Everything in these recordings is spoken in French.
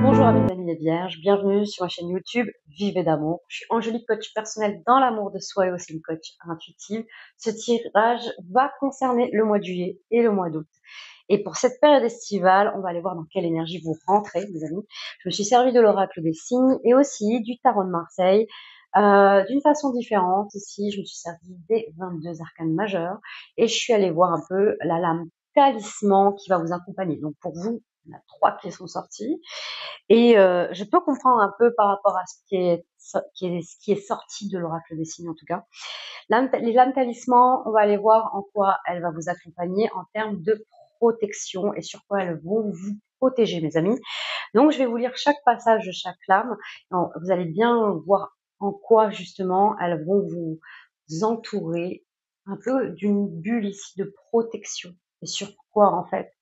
Bonjour à mes amis les vierges, bienvenue sur ma chaîne YouTube Vivez d'amour. Je suis Angélique, coach personnel dans l'amour de soi et aussi une coach intuitive. Ce tirage va concerner le mois de juillet et le mois d'août. Et pour cette période estivale, on va aller voir dans quelle énergie vous rentrez, mes amis. Je me suis servi de l'oracle des signes et aussi du tarot de Marseille d'une façon différente. Ici, je me suis servi des 22 arcanes majeurs et je suis allée voir un peu la lame talisman qui va vous accompagner. Donc pour vous, il y en a 3 qui sont sortis. Et je peux comprendre un peu par rapport à ce qui est sorti de l'oracle des signes en tout cas. Les lames talismans, on va aller voir en quoi elle va vous accompagner en termes de protection et sur quoi elles vont vous protéger, mes amis. Donc je vais vous lire chaque passage de chaque lame. Vous allez bien voir en quoi justement elles vont vous entourer un peu d'une bulle ici de protection et sur quoi en fait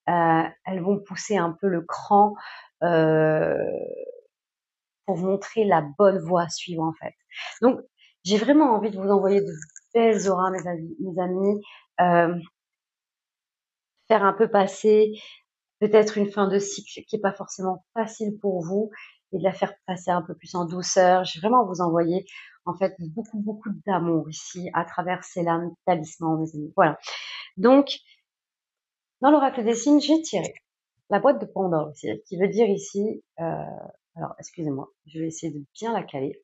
elles vont pousser un peu le cran pour vous montrer la bonne voie à suivre en fait. Donc j'ai vraiment envie de vous envoyer de belles auras, mes amis, faire un peu passer peut-être une fin de cycle qui est pas forcément facile pour vous et de la faire passer un peu plus en douceur. J'ai vraiment vous envoyer en fait beaucoup d'amour ici à travers ces lames talismans, mes amis. Voilà. Donc dans l'oracle des signes, j'ai tiré la boîte de Pandore aussi, qui veut dire ici, alors excusez-moi, je vais essayer de bien la caler.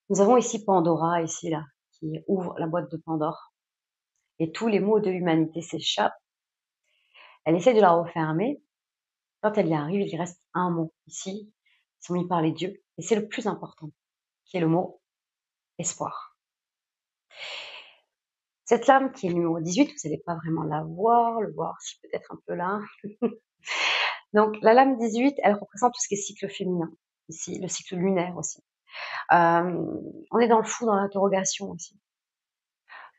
Nous avons ici Pandora, ici là, qui ouvre la boîte de Pandore, et tous les mots de l'humanité s'échappent. Elle essaie de la refermer. Quand elle y arrive, il reste un mot ici, sont mis par les dieux, et c'est le plus important, qui est le mot espoir. Cette lame qui est numéro 18, vous n'allez pas vraiment la voir, le voir si peut-être un peu là. Donc la lame 18, elle représente tout ce qui est cycle féminin, ici, le cycle lunaire aussi. On est dans le flou, dans l'interrogation aussi.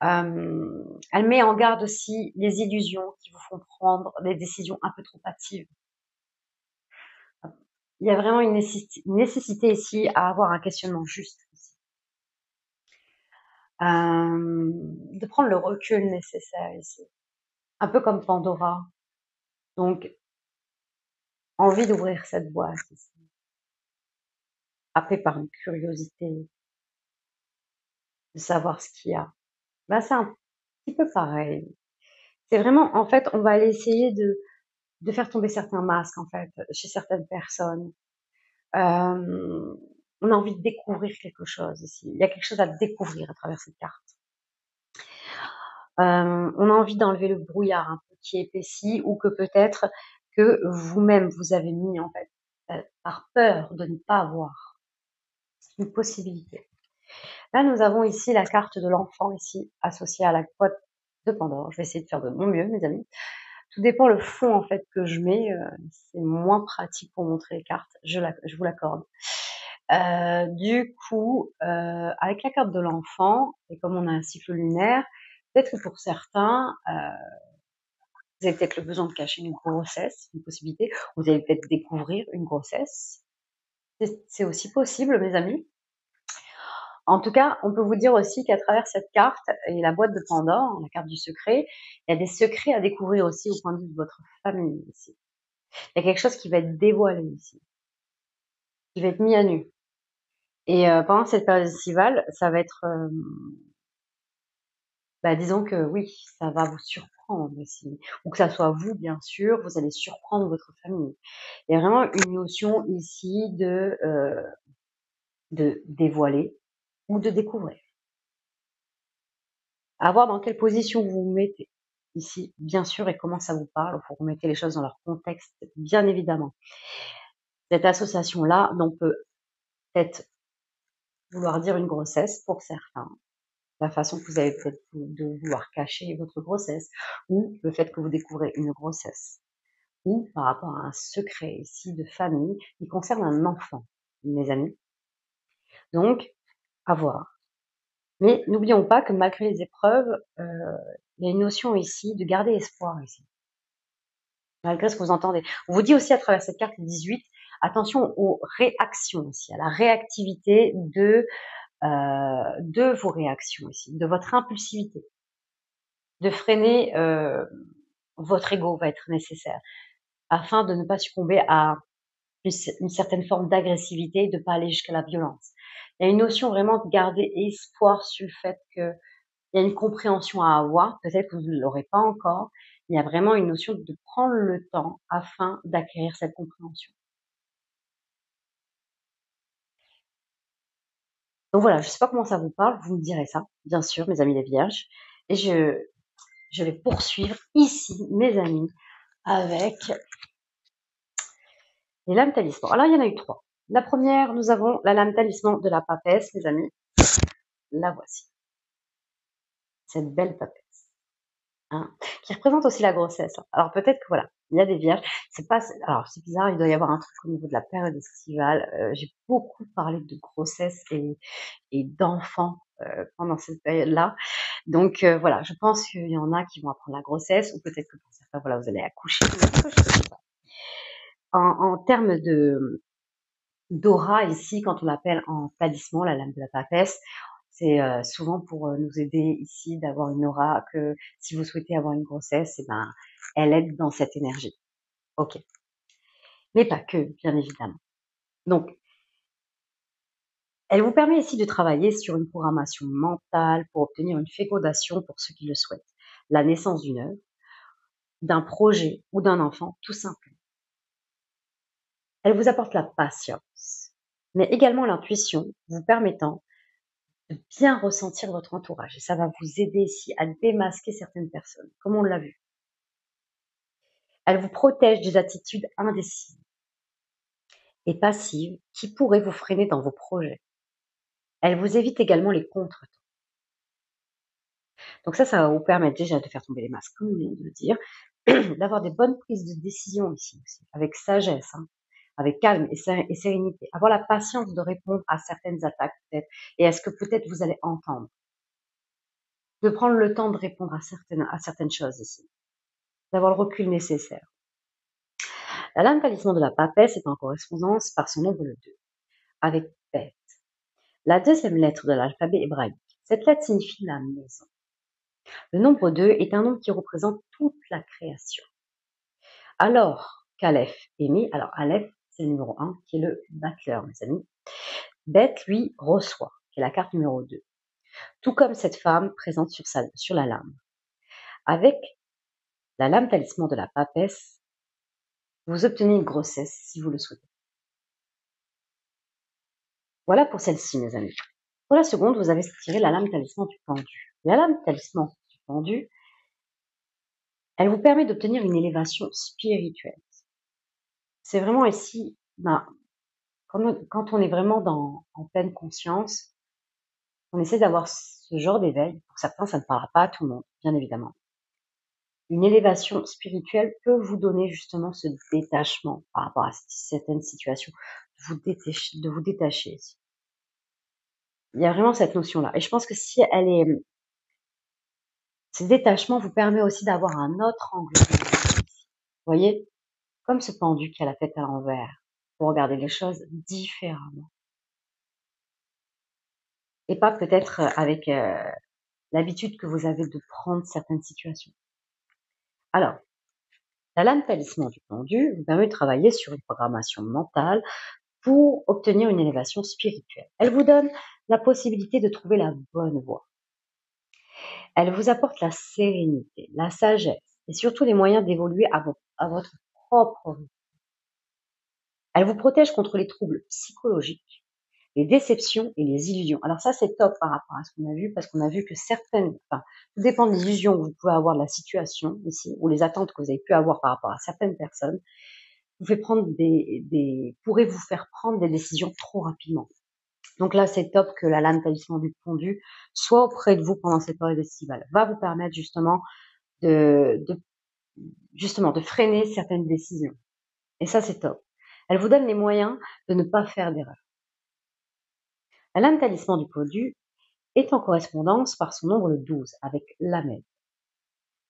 Elle met en garde aussi les illusions qui vous font prendre des décisions un peu trop hâtives. Il y a vraiment une nécessité ici à avoir un questionnement juste. Ici. De prendre le recul nécessaire ici. Un peu comme Pandora. Donc, envie d'ouvrir cette boîte ici. Happé par une curiosité de savoir ce qu'il y a. Ben, c'est un petit peu pareil. C'est vraiment, en fait, on va aller essayer de faire tomber certains masques, en fait, chez certaines personnes. On a envie de découvrir quelque chose ici. Il y a quelque chose à découvrir à travers cette carte. On a envie d'enlever le brouillard un peu qui épaissit ou que peut-être que vous-même vous avez mis en fait par peur de ne pas voir. C'est une possibilité. Là, nous avons ici la carte de l'enfant ici associée à la boîte de Pandore. Je vais essayer de faire de mon mieux, mes amis. Tout dépend le fond en fait que je mets. C'est moins pratique pour montrer les cartes. Je vous l'accorde. Du coup, avec la carte de l'enfant, et comme on a un cycle lunaire, peut-être que pour certains, vous avez peut-être le besoin de cacher une grossesse, une possibilité. Vous allez peut-être découvrir une grossesse. C'est aussi possible, mes amis. En tout cas, on peut vous dire aussi qu'à travers cette carte et la boîte de Pandore, la carte du secret, il y a des secrets à découvrir aussi au point de vue de votre famille ici. Il y a quelque chose qui va être dévoilé ici, qui va être mis à nu. Et pendant cette période estivale, ça va être, disons que oui, ça va vous surprendre aussi. Ou que ça soit vous, bien sûr, vous allez surprendre votre famille. Il y a vraiment une notion ici de dévoiler ou de découvrir. À voir dans quelle position vous vous mettez ici, bien sûr, et comment ça vous parle. Il faut remettre les choses dans leur contexte, bien évidemment. Cette association-là, on peut peut-être vouloir dire une grossesse pour certains. La façon que vous avez peut-être de vouloir cacher votre grossesse, ou le fait que vous découvrez une grossesse, ou par rapport à un secret ici de famille qui concerne un enfant, mes amis. Donc, à voir. Mais n'oublions pas que malgré les épreuves, il y a une notion ici de garder espoir ici. Malgré ce que vous entendez. On vous dit aussi à travers cette carte 18, attention aux réactions aussi, à la réactivité de vos réactions ici, de votre impulsivité. de freiner votre ego va être nécessaire afin de ne pas succomber à une certaine forme d'agressivité, de ne pas aller jusqu'à la violence. Il y a une notion vraiment de garder espoir sur le fait qu'il y a une compréhension à avoir, peut-être que vous ne l'aurez pas encore, il y a vraiment une notion de prendre le temps afin d'acquérir cette compréhension. Donc voilà, je ne sais pas comment ça vous parle, vous me direz ça, bien sûr, mes amis les vierges. Et je vais poursuivre ici, mes amis, avec les lames talisman. Alors, il y en a eu 3. La première, nous avons la lame talisman de la papesse, mes amis. La voici. Cette belle papesse. Hein, qui représente aussi la grossesse. Alors, peut-être que voilà, il y a des vierges. Alors, c'est bizarre, il doit y avoir un truc au niveau de la période estivale. J'ai beaucoup parlé de grossesse et d'enfants pendant cette période-là. Donc voilà, je pense qu'il y en a qui vont apprendre la grossesse, ou peut-être que pour certains, voilà, vous allez accoucher. En termes d'aura ici, quand on l'appelle en talisman, la lame de la papesse, c'est souvent pour nous aider ici d'avoir une aura que si vous souhaitez avoir une grossesse, eh ben, elle aide dans cette énergie. Ok. Mais pas que, bien évidemment. Donc, elle vous permet ici de travailler sur une programmation mentale pour obtenir une fécondation pour ceux qui le souhaitent. La naissance d'une œuvre, d'un projet ou d'un enfant, tout simplement. Elle vous apporte la patience, mais également l'intuition, vous permettant de bien ressentir votre entourage. Et ça va vous aider ici à démasquer certaines personnes, comme on l'a vu. Elle vous protège des attitudes indécises et passives qui pourraient vous freiner dans vos projets. Elle vous évite également les contretemps. Donc ça va vous permettre déjà de faire tomber les masques, comme on vient de le dire, d'avoir des bonnes prises de décision ici aussi, avec sagesse, hein, avec calme et sérénité. Avoir la patience de répondre à certaines attaques peut-être, et à ce que peut-être vous allez entendre. De prendre le temps de répondre à certaines choses ici. D'avoir le recul nécessaire. La lame talisman de la papesse est en correspondance par son nombre 2, avec Beth. La deuxième lettre de l'alphabet hébraïque. Cette lettre signifie la maison. Le nombre 2 est un nombre qui représente toute la création. Alors qu'Aleph est mis, alors Aleph, c'est le numéro 1, qui est le battleur, mes amis. Beth, lui, reçoit, qui est la carte numéro 2. Tout comme cette femme présente sur la lame. Avec la lame talisman de la papesse, vous obtenez une grossesse si vous le souhaitez. Voilà pour celle-ci, mes amis. Pour la seconde, vous avez tiré la lame talisman du pendu. La lame talisman du pendu, elle vous permet d'obtenir une élévation spirituelle. C'est vraiment ici, quand on est vraiment en pleine conscience, on essaie d'avoir ce genre d'éveil. Pour certains, ça ne parlera pas à tout le monde, bien évidemment. Une élévation spirituelle peut vous donner justement ce détachement par rapport à certaines situations, de vous détacher. Il y a vraiment cette notion-là. Et je pense que si ce détachement vous permet aussi d'avoir un autre angle. Vous voyez, comme ce pendu qui a la tête à l'envers, pour regarder les choses différemment. Et pas peut-être avec l'habitude que vous avez de prendre certaines situations. Alors, la lame talisman du pendu vous permet de travailler sur une programmation mentale pour obtenir une élévation spirituelle. Elle vous donne la possibilité de trouver la bonne voie. Elle vous apporte la sérénité, la sagesse et surtout les moyens d'évoluer à votre propre rythme. Elle vous protège contre les troubles psychologiques, les déceptions et les illusions. Alors ça, c'est top par rapport à ce qu'on a vu, parce qu'on a vu que tout dépend des illusions que vous pouvez avoir de la situation ici, ou les attentes que vous avez pu avoir par rapport à certaines personnes, pourrait vous faire prendre des décisions trop rapidement. Donc là, c'est top que la lame talisman du pendu soit auprès de vous pendant cette période estivale. Va vous permettre justement de freiner certaines décisions. Et ça, c'est top. Elle vous donne les moyens de ne pas faire d'erreur. La lame talisman du pendu est en correspondance par son nombre 12 avec Lamed,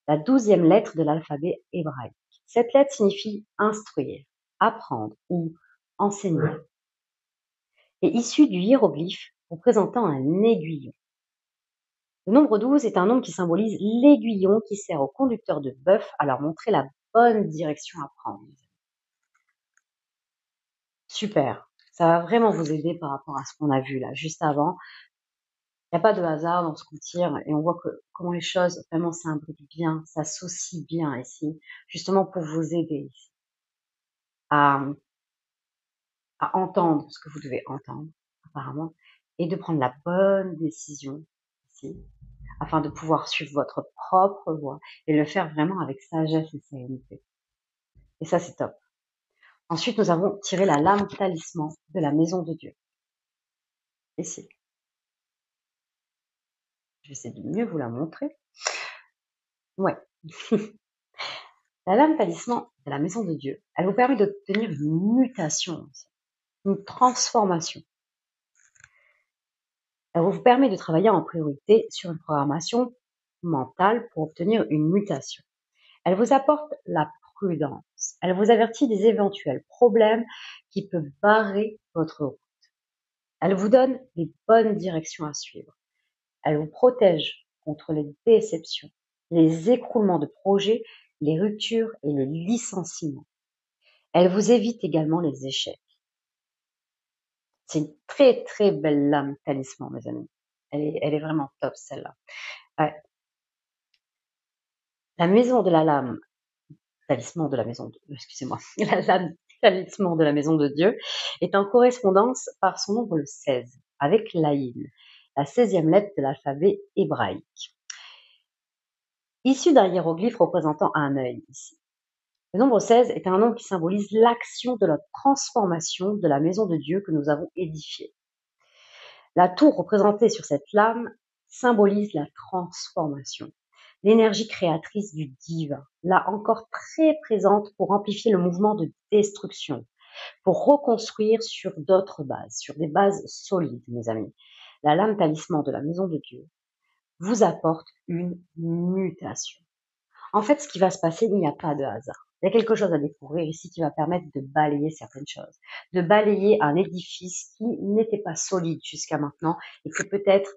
la 12e lettre de l'alphabet hébraïque. Cette lettre signifie instruire, apprendre ou enseigner. Et issue du hiéroglyphe représentant un aiguillon. Le nombre 12 est un nombre qui symbolise l'aiguillon qui sert aux conducteurs de bœuf à leur montrer la bonne direction à prendre. Super, ça va vraiment vous aider par rapport à ce qu'on a vu là juste avant. Il n'y a pas de hasard dans ce qu'on tire et on voit comment les choses vraiment s'imbriquent bien, s'associent bien ici, justement pour vous aider ici à, à entendre ce que vous devez entendre apparemment et de prendre la bonne décision ici afin de pouvoir suivre votre propre voie et le faire vraiment avec sagesse et sérénité. Et ça, c'est top. Ensuite, nous avons tiré la lame talisman de la maison de Dieu. Ici. Je vais essayer de mieux vous la montrer. Ouais. La lame talisman de la maison de Dieu, elle vous permet d'obtenir une mutation, une transformation. Elle vous permet de travailler en priorité sur une programmation mentale pour obtenir une mutation. Elle vous apporte la prudence. Elle vous avertit des éventuels problèmes qui peuvent barrer votre route. Elle vous donne les bonnes directions à suivre. Elle vous protège contre les déceptions, les écroulements de projets, les ruptures et les licenciements. Elle vous évite également les échecs. C'est une très très belle lame talisman, mes amis. Elle est vraiment top celle-là. Ouais. La maison de la lame talisman de la maison de, excusez-moi, la lame talisman de la maison de Dieu est en correspondance par son nombre le 16 avec l'Aïn, la 16e lettre de l'alphabet hébraïque. Issu d'un hiéroglyphe représentant un œil ici. Le nombre 16 est un nombre qui symbolise l'action de la transformation de la maison de Dieu que nous avons édifiée. La tour représentée sur cette lame symbolise la transformation, l'énergie créatrice du divin, là encore très présente pour amplifier le mouvement de destruction, pour reconstruire sur d'autres bases, sur des bases solides, mes amis. La lame talisman de la maison de Dieu vous apporte une mutation. En fait, ce qui va se passer, il n'y a pas de hasard. Il y a quelque chose à découvrir ici qui va permettre de balayer certaines choses, de balayer un édifice qui n'était pas solide jusqu'à maintenant et que peut-être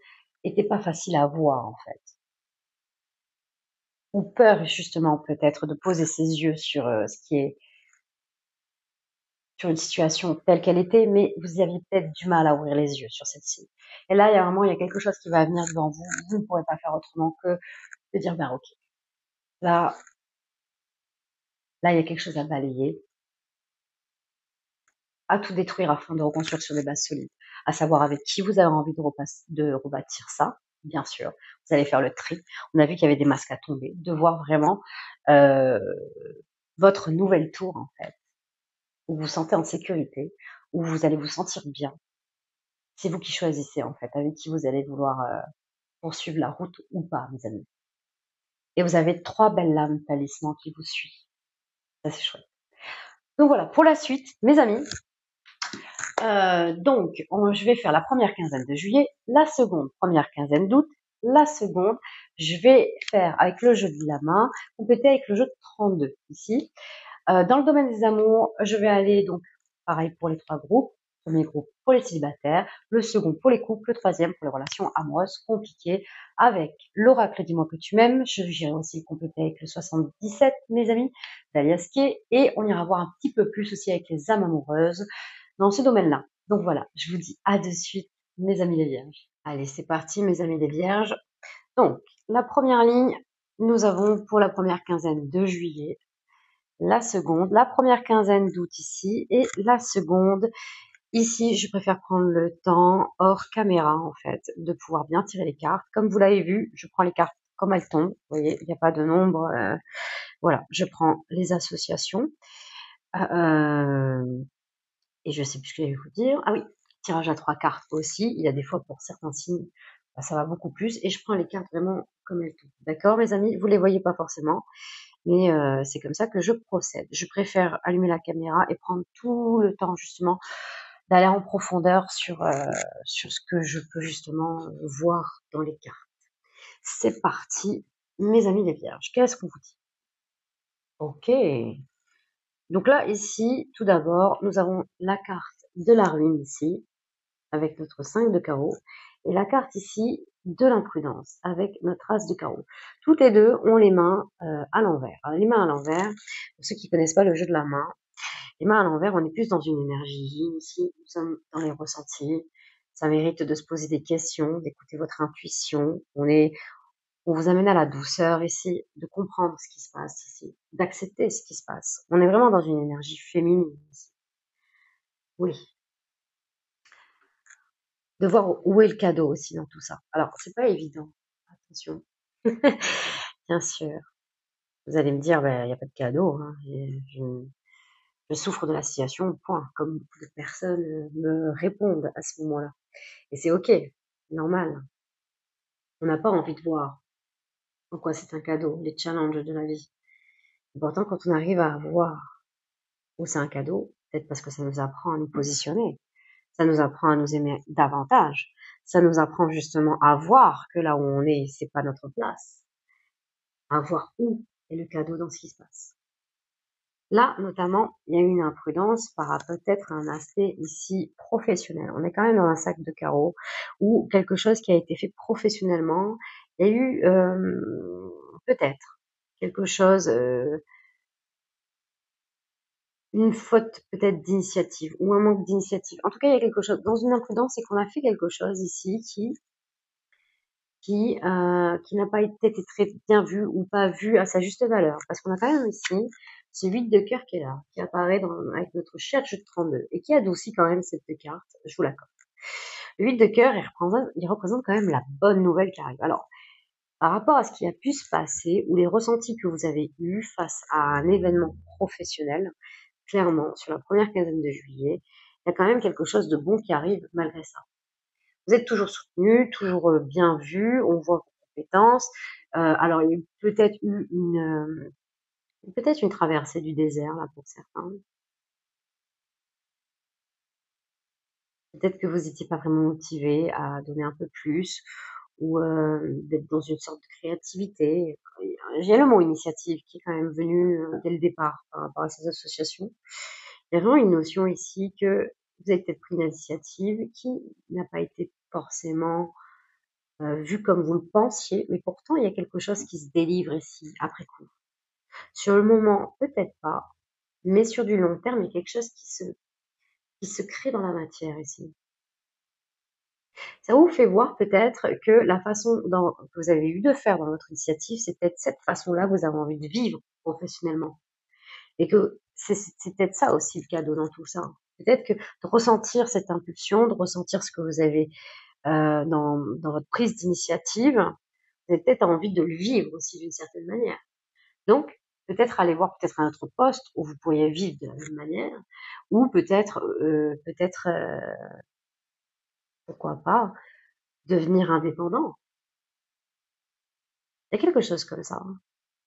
n'était pas facile à voir en fait. Ou peur justement peut-être de poser ses yeux sur ce qui est sur une situation telle qu'elle était, mais vous aviez peut-être du mal à ouvrir les yeux sur celle-ci. Et là, il y a quelque chose qui va venir devant vous. Vous ne pourrez pas faire autrement que de dire, ben ok, là, il y a quelque chose à balayer, à tout détruire afin de reconstruire sur des bases solides. À savoir avec qui vous avez envie de rebâtir ça, bien sûr. Vous allez faire le tri. On a vu qu'il y avait des masques à tomber, de voir vraiment votre nouvelle tour, en fait, où vous vous sentez en sécurité, où vous allez vous sentir bien. C'est vous qui choisissez, en fait, avec qui vous allez vouloir poursuivre la route ou pas, mes amis. Et vous avez 3 belles lames talisman qui vous suivent. Ça, c'est chouette. Donc voilà, pour la suite, mes amis, je vais faire la première quinzaine de juillet, la seconde première quinzaine d'août, la seconde, je vais faire avec le jeu de la main, compléter avec le jeu de 32 ici. Dans le domaine des amours, je vais aller donc pareil pour les 3 groupes. Premier groupe pour les célibataires, le second pour les couples, le troisième pour les relations amoureuses compliquées avec l'oracle Dis-moi que tu m'aimes. J'irai aussi le compléter avec le 77, mes amis, d'Aliasquet, et on ira voir un petit peu plus aussi avec les âmes amoureuses dans ce domaine-là. Donc voilà, je vous dis à de suite, mes amis les vierges. Allez, c'est parti, mes amis les vierges. Donc, la première ligne, nous avons pour la première quinzaine de juillet, la seconde, la première quinzaine d'août ici, et la seconde ici. Je préfère prendre le temps hors caméra, en fait, de pouvoir bien tirer les cartes. Comme vous l'avez vu, je prends les cartes comme elles tombent. Vous voyez, il n'y a pas de nombre. Voilà, je prends les associations. Et je sais plus ce que je vais vous dire. Ah oui, tirage à 3 cartes aussi. Il y a des fois pour certains signes, ça va beaucoup plus. Et je prends les cartes vraiment comme elles tombent. D'accord, mes amis? Vous les voyez pas forcément. Mais c'est comme ça que je procède. Je préfère allumer la caméra et prendre tout le temps justement d'aller en profondeur sur ce que je peux justement voir dans les cartes. C'est parti, mes amis les vierges. Qu'est-ce qu'on vous dit? Ok. Donc là, ici, tout d'abord, nous avons la carte de la ruine ici, avec notre 5 de carreau. Et la carte ici, de l'imprudence avec notre as de carreau. Toutes les deux ont les mains à l'envers. Alors, les mains à l'envers, pour ceux qui connaissent pas le jeu de la main, les mains à l'envers, on est plus dans une énergie yin ici, nous sommes dans les ressentis. Ça mérite de se poser des questions, d'écouter votre intuition. On vous amène à la douceur ici, de comprendre ce qui se passe ici, d'accepter ce qui se passe. On est vraiment dans une énergie féminine ici. Oui. De voir où est le cadeau aussi dans tout ça. Alors, c'est pas évident. Attention. Bien sûr. Vous allez me dire, ben, il n'y a pas de cadeau, hein. Je souffre de la situation, point. Comme beaucoup de personnes me répondent à ce moment-là. Et c'est ok, normal. On n'a pas envie de voir en quoi c'est un cadeau, les challenges de la vie. Et pourtant, quand on arrive à voir où c'est un cadeau, peut-être parce que ça nous apprend à nous positionner, ça nous apprend à nous aimer davantage, ça nous apprend justement à voir que là où on est, c'est pas notre place, à voir où est le cadeau dans ce qui se passe. Là, notamment, il y a eu une imprudence par peut-être un aspect ici professionnel. On est quand même dans un sac de carreaux ou quelque chose qui a été fait professionnellement. Il y a eu peut-être quelque chose, une faute peut-être d'initiative ou un manque d'initiative. En tout cas, il y a quelque chose dans une imprudence, c'est qu'on a fait quelque chose ici qui n'a pas été très bien vu ou pas vu à sa juste valeur. Parce qu'on a quand même ici ce 8 de cœur qui est là, qui apparaît avec notre cher jeu de 32 et qui adoucit quand même cette carte, je vous l'accorde. Le 8 de cœur, il représente quand même la bonne nouvelle qui arrive. Alors, par rapport à ce qui a pu se passer ou les ressentis que vous avez eus face à un événement professionnel, clairement, sur la première quinzaine de juillet, il y a quand même quelque chose de bon qui arrive malgré ça. Vous êtes toujours soutenu, toujours bien vu, on voit vos compétences. Alors, il y a peut-être eu une traversée du désert là pour certains. Peut-être que vous n'étiez pas vraiment motivé à donner un peu plus ou d'être dans une sorte de créativité. J'ai le mot initiative qui est quand même venu dès le départ par rapport à ces associations. Il y a vraiment une notion ici que vous avez peut-être pris une initiative qui n'a pas été forcément vu comme vous le pensiez, mais pourtant il y a quelque chose qui se délivre ici après coup. Sur le moment, peut-être pas, mais sur du long terme, il y a quelque chose qui se crée dans la matière ici. Ça vous fait voir peut-être que la façon que vous avez eu de faire dans votre initiative, c'est peut-être cette façon-là que vous avez envie de vivre professionnellement. Et que c'est peut-être ça aussi le cadeau dans tout ça. Peut-être que de ressentir cette impulsion, de ressentir ce que vous avez dans votre prise d'initiative, vous avez peut-être envie de le vivre aussi d'une certaine manière. Donc, peut-être aller voir peut-être un autre poste où vous pourriez vivre de la même manière, ou peut-être, pourquoi pas, devenir indépendant. Il y a quelque chose comme ça, hein,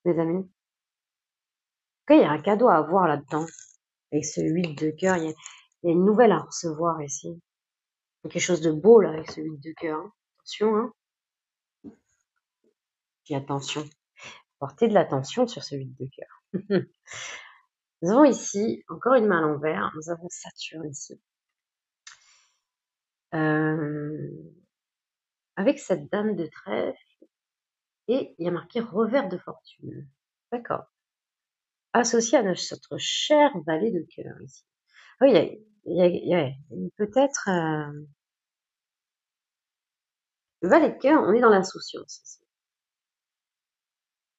mes amis. En tout cas, il y a un cadeau à avoir là-dedans. Avec ce 8 de cœur, il y a une nouvelle à recevoir ici. Il y a quelque chose de beau là avec ce 8 de cœur. Hein. Attention, hein. Puis attention. Portez de l'attention sur ce 8 de cœur. Nous avons ici, encore une main à l'envers, nous avons Saturne ici. Avec cette dame de trèfle, et il y a marqué revers de fortune. D'accord. Associé à notre cher valet de cœur ici. Oui, il y a peut-être le valet de cœur, on est dans l'insouciance ici.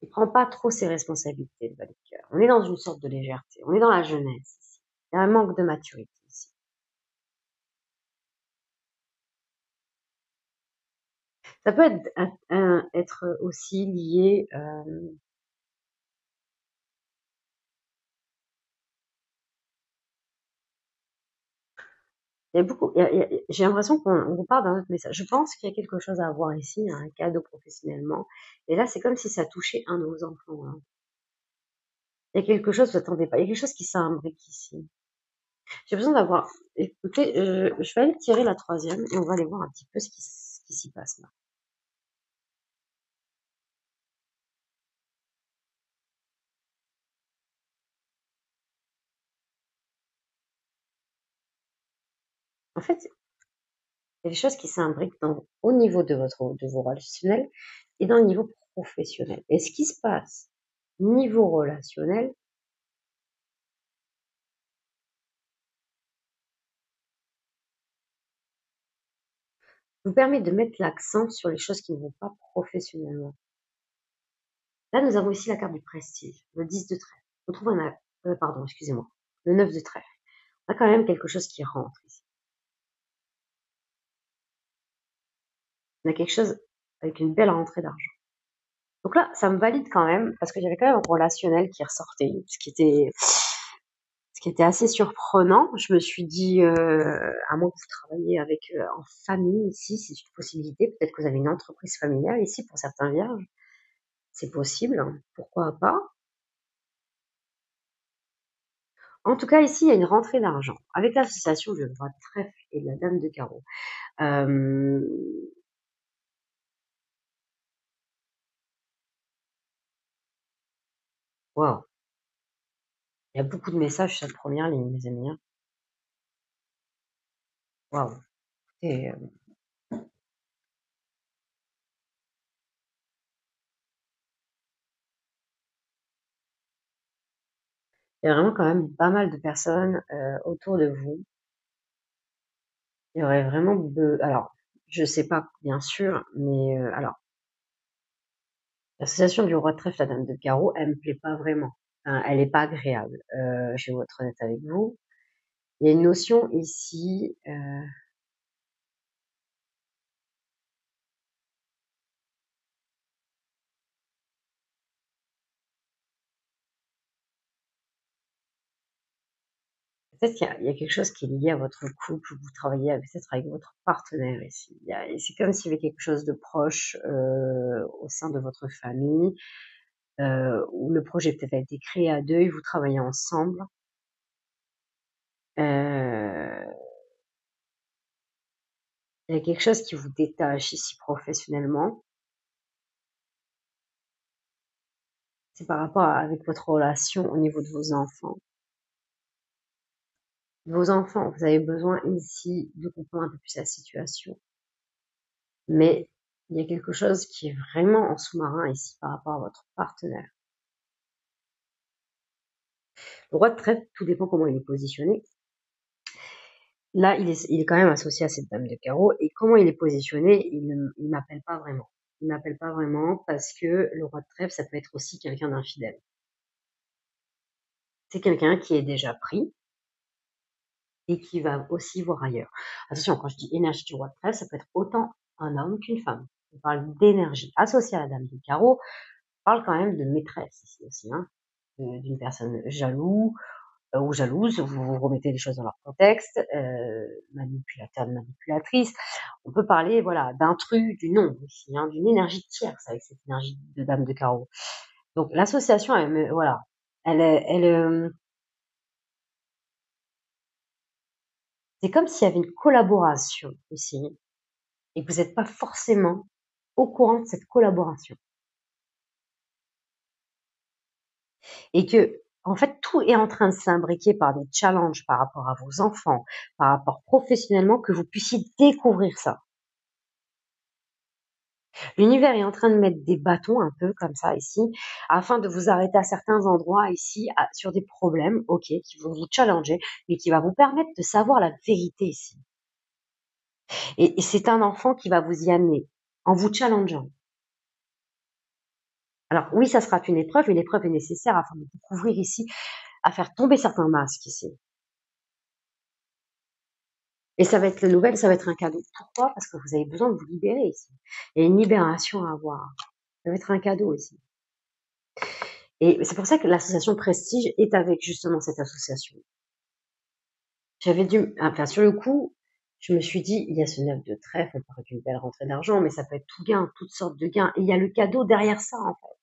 Il prend pas trop ses responsabilités, le valet de cœur. On est dans une sorte de légèreté. On est dans la jeunesse ici. Il y a un manque de maturité ici. Ça peut être aussi lié il y a beaucoup, j'ai l'impression qu'on vous parle d'un autre message. Je pense qu'il y a quelque chose à voir ici, un cadeau professionnellement. Et là, c'est comme si ça touchait un de vos enfants. Hein. Il y a quelque chose, vous attendez pas. Il y a quelque chose qui s'imbrique ici. J'ai besoin d'avoir. Écoutez, je vais aller tirer la troisième et on va aller voir un petit peu ce qui s'y passe là. En fait, Il y a des choses qui s'imbriquent au niveau de vos relationnels et dans le niveau professionnel. Et ce qui se passe niveau relationnel vous permet de mettre l'accent sur les choses qui ne vont pas professionnellement. Là, nous avons ici la carte du prestige, le 10 de trèfle. On trouve pardon, excusez-moi, le 9 de trèfle. On a quand même quelque chose qui rentre ici. On a quelque chose avec une belle rentrée d'argent. Donc là, ça me valide quand même, parce que j'avais quand même un relationnel qui ressortait, ce qui était assez surprenant. Je me suis dit, à moins que vous travailliez avec, en famille ici, c'est une possibilité. Peut-être que vous avez une entreprise familiale ici pour certains vierges. C'est possible, hein, pourquoi pas. En tout cas, ici, il y a une rentrée d'argent avec l'association du roi de trèfle et de la dame de carreau. Euh, Waouh, il y a beaucoup de messages sur cette première ligne, mes amis, hein. Waouh. Et, il y a vraiment quand même pas mal de personnes autour de vous. Il y aurait vraiment alors, je sais pas, bien sûr, mais alors, l'association du roi de trèfle, la dame de carreau, elle me plaît pas vraiment. Enfin, elle est pas agréable. Je vais être honnête avec vous. Il y a une notion ici, peut-être qu'il y a quelque chose qui est lié à votre couple, vous travaillez peut-être avec votre partenaire ici. C'est comme s'il y avait quelque chose de proche au sein de votre famille, où le projet peut-être a été créé à deux et vous travaillez ensemble. Euh, il y a quelque chose qui vous détache ici professionnellement. C'est par rapport avec votre relation au niveau de vos enfants. Vos enfants, vous avez besoin ici de comprendre un peu plus la situation. Mais il y a quelque chose qui est vraiment en sous-marin ici par rapport à votre partenaire. Le roi de trèfle, tout dépend comment il est positionné. Là, il est quand même associé à cette dame de carreau. Et comment il est positionné, il m'appelle pas vraiment. Il m'appelle pas vraiment parce que le roi de trèfle, ça peut être aussi quelqu'un d'infidèle. C'est quelqu'un qui est déjà pris et qui va aussi voir ailleurs. Attention, quand je dis énergie du roi de trèfle, ça peut être autant un homme qu'une femme. On parle d'énergie associée à la dame de carreau. On parle quand même de maîtresse ici aussi, hein, d'une personne jaloux ou jalouse. Vous remettez les choses dans leur contexte, manipulateur, manipulatrice. On peut parler, voilà, d'intrus, du nombre ici, hein, d'une énergie tierce avec cette énergie de dame de carreau. Donc l'association, voilà, c'est comme s'il y avait une collaboration ici et que vous n'êtes pas forcément au courant de cette collaboration. Et que, en fait, tout est en train de s'imbriquer par des challenges par rapport à vos enfants, par rapport professionnellement, que vous puissiez découvrir ça. L'univers est en train de mettre des bâtons un peu comme ça ici, afin de vous arrêter à certains endroits ici, sur des problèmes, ok, qui vont vous challenger, mais qui va vous permettre de savoir la vérité ici. Et c'est un enfant qui va vous y amener, en vous challengeant. Alors oui, ça sera une épreuve est nécessaire afin de découvrir ici, à faire tomber certains masques ici. Et ça va être la nouvelle, ça va être un cadeau. Pourquoi? Parce que vous avez besoin de vous libérer ici. Il y a une libération à avoir. Ça va être un cadeau ici. Et c'est pour ça que l'association Prestige est avec justement cette association. Enfin, sur le coup, je me suis dit, il y a ce 9 de trèfle, on parle d'une belle rentrée d'argent, mais ça peut être tout gain, toutes sortes de gains. Et il y a le cadeau derrière ça, en fait.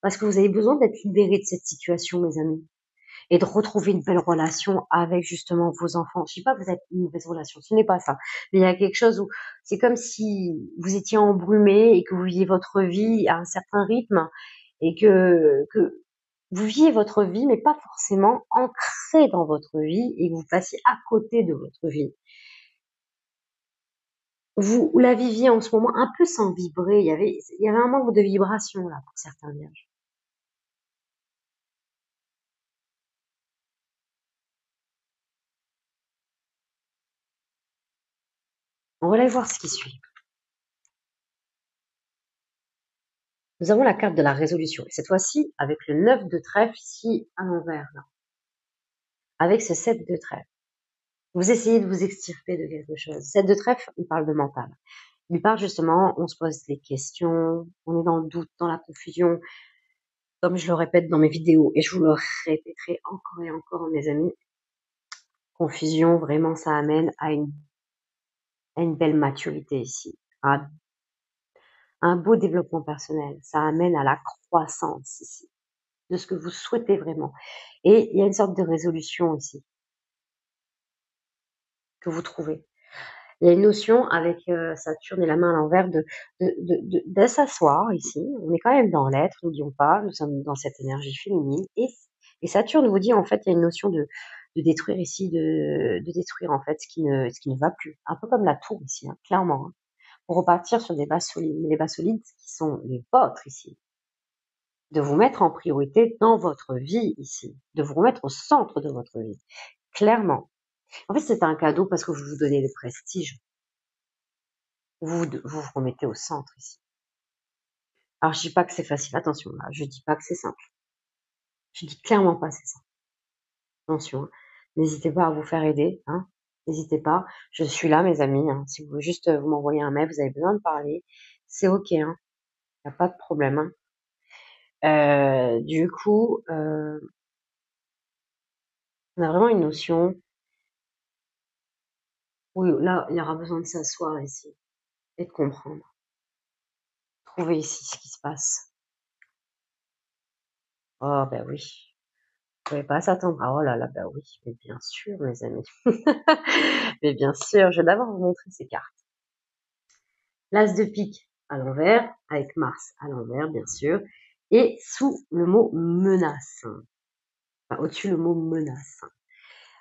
Parce que vous avez besoin d'être libéré de cette situation, mes amis. Et de retrouver une belle relation avec justement vos enfants. Je dis pas que vous avez une mauvaise relation, ce n'est pas ça. Mais il y a quelque chose où c'est comme si vous étiez embrumé et que vous viviez votre vie à un certain rythme et que vous viviez votre vie, mais pas forcément ancré dans votre vie et que vous passiez à côté de votre vie. vous la viviez en ce moment un peu sans vibrer. Il y avait un manque de vibration là pour certains vierges. On va aller voir ce qui suit. Nous avons la carte de la résolution. Et cette fois-ci, avec le 9 de trèfle ici à l'envers, là. Avec ce 7 de trèfle. Vous essayez de vous extirper de quelque chose. 7 de trèfle, il parle de mental. Il parle justement, on se pose des questions, on est dans le doute, dans la confusion, comme je le répète dans mes vidéos, et je vous le répéterai encore et encore, mes amis. Confusion, vraiment, ça amène à une belle maturité ici, à un beau développement personnel. Ça amène à la croissance ici, de ce que vous souhaitez vraiment. Et il y a une sorte de résolution ici que vous trouvez. Il y a une notion avec Saturne et la main à l'envers de s'asseoir ici. On est quand même dans l'être, n'oublions pas, nous sommes dans cette énergie féminine. Et Saturne vous dit, en fait, il y a une notion de détruire ici, de détruire en fait ce qui ne va plus. Un peu comme la tour ici, hein, clairement. Hein, pour repartir sur des bases solides. Mais les bases solides qui sont les vôtres ici. De vous mettre en priorité dans votre vie ici. De vous remettre au centre de votre vie. Clairement. En fait, c'est un cadeau parce que vous vous donnez le prestige. Vous remettez au centre ici. Alors, je dis pas que c'est facile, attention, là, je dis pas que c'est simple. Je dis clairement pas que c'est simple. Attention, hein. N'hésitez pas à vous faire aider, hein. N'hésitez pas. Je suis là, mes amis, hein. Si vous voulez juste vous m'envoyer un mail, vous avez besoin de parler, c'est ok, hein. Y a pas de problème, hein. Du coup, on a vraiment une notion où là, il y aura besoin de s'asseoir ici et de comprendre. Trouver ici ce qui se passe. Oh, ben oui. Vous pouvez pas s'attendre. Ah, oh là là, bah oui, mais bien sûr, mes amis. Mais bien sûr, je vais d'abord vous montrer ces cartes. L'As de pique à l'envers, avec Mars à l'envers, bien sûr, et sous le mot menace. Enfin, au-dessus le mot menace.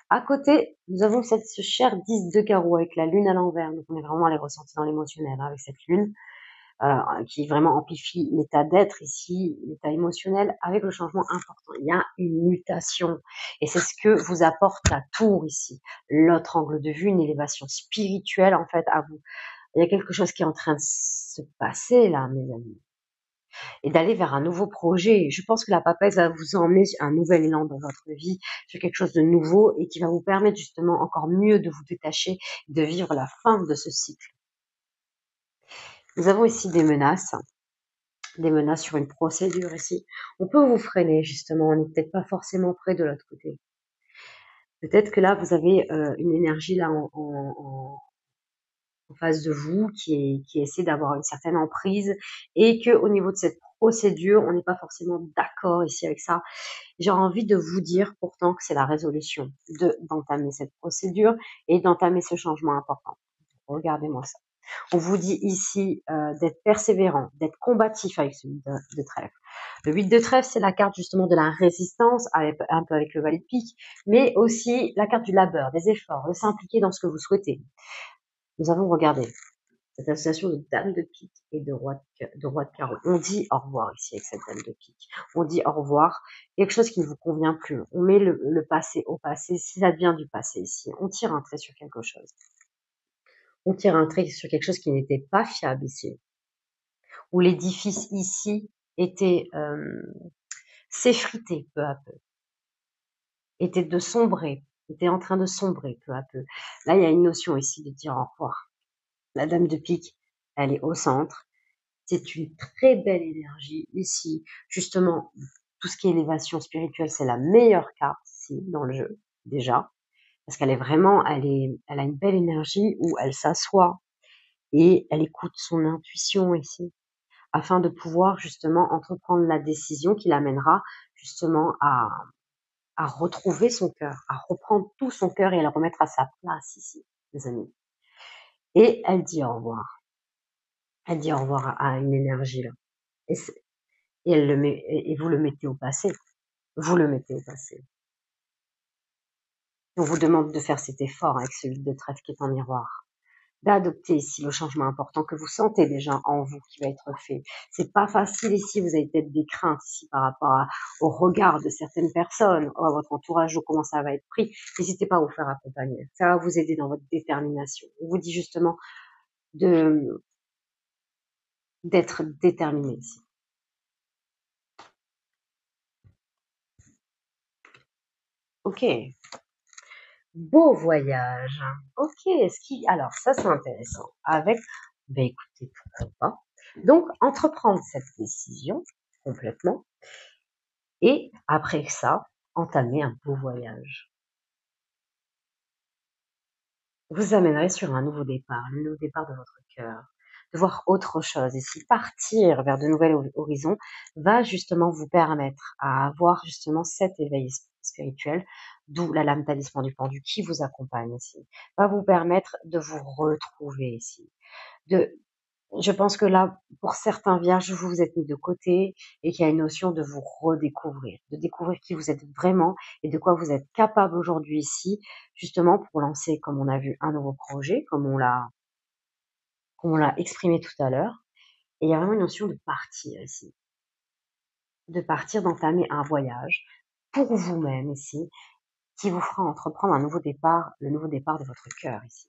À côté, nous avons ce cher 10 de carreau avec la lune à l'envers. Donc, on est vraiment allé ressentir dans l'émotionnel hein, avec cette lune. Qui vraiment amplifie l'état d'être ici, l'état émotionnel, avec le changement important. Il y a une mutation. Et c'est ce que vous apporte la tour ici. L'autre angle de vue, une élévation spirituelle, en fait, à vous. Il y a quelque chose qui est en train de se passer, là, mes amis. Et d'aller vers un nouveau projet. Je pense que la papesse va vous emmener un nouvel élan dans votre vie, sur quelque chose de nouveau et qui va vous permettre justement encore mieux de vous détacher, de vivre la fin de ce cycle. Nous avons ici des menaces sur une procédure ici. On peut vous freiner justement, on n'est peut-être pas forcément près de l'autre côté. Peut-être que là, vous avez une énergie là en face de vous qui essaie d'avoir une certaine emprise et que au niveau de cette procédure, on n'est pas forcément d'accord ici avec ça. J'ai envie de vous dire pourtant que c'est la résolution d'entamer cette procédure et d'entamer ce changement important. Regardez-moi ça. On vous dit ici d'être persévérant, d'être combatif avec ce 8 de trèfle. Le 8 de trèfle, c'est la carte justement de la résistance, un peu avec le valet de pique, mais aussi la carte du labeur, des efforts, de s'impliquer dans ce que vous souhaitez. Nous avons regardé cette association de dame de pique et de roi de carreau. On dit au revoir ici avec cette dame de pique. On dit au revoir, quelque chose qui ne vous convient plus. On met le passé au passé, si ça devient du passé ici. On tire un trait sur quelque chose. On tire un trait sur quelque chose qui n'était pas fiable ici. Où l'édifice ici était s'effriter peu à peu, était en train de sombrer peu à peu. Là, il y a une notion ici de dire au revoir. La dame de pique, elle est au centre. C'est une très belle énergie ici. Justement, tout ce qui est élévation spirituelle, c'est la meilleure carte ici dans le jeu, déjà. Parce qu'elle est vraiment, elle a une belle énergie où elle s'assoit et elle écoute son intuition ici, afin de pouvoir justement entreprendre la décision qui l'amènera justement à retrouver son cœur, à reprendre tout son cœur et à le remettre à sa place ici, les amis. Et elle dit au revoir. Elle dit au revoir à une énergie là. Et elle le met, et vous le mettez au passé. Vous le mettez au passé. On vous demande de faire cet effort avec celui de trèfle qui est en miroir. d'adopter ici le changement important que vous sentez déjà en vous qui va être fait. C'est pas facile ici, vous avez peut-être des craintes ici par rapport au regard de certaines personnes, à votre entourage, de comment ça va être pris. N'hésitez pas à vous faire accompagner. Ça va vous aider dans votre détermination. On vous dit justement de d'être déterminé ici. Ok. Beau voyage. Ok. Alors ça c'est intéressant. Avec, ben écoutez, pourquoi pas. Donc entreprendre cette décision complètement. Et après ça, entamer un beau voyage. Vous amènerez sur un nouveau départ, le nouveau départ de votre cœur, de voir autre chose. Et si partir vers de nouveaux horizons va justement vous permettre à avoir justement cet éveil spirituel, d'où la lame talisman du pendu qui vous accompagne ici, va vous permettre de vous retrouver ici, de je pense que là, pour certains vierges, vous vous êtes mis de côté et qu'il y a une notion de vous redécouvrir, de découvrir qui vous êtes vraiment et de quoi vous êtes capable aujourd'hui ici, justement pour lancer, comme on a vu, un nouveau projet, comme on l'a exprimé tout à l'heure. Et il y a vraiment une notion de partir ici, de partir, d'entamer un voyage pour vous-même ici, qui vous fera entreprendre un nouveau départ, le nouveau départ de votre cœur ici.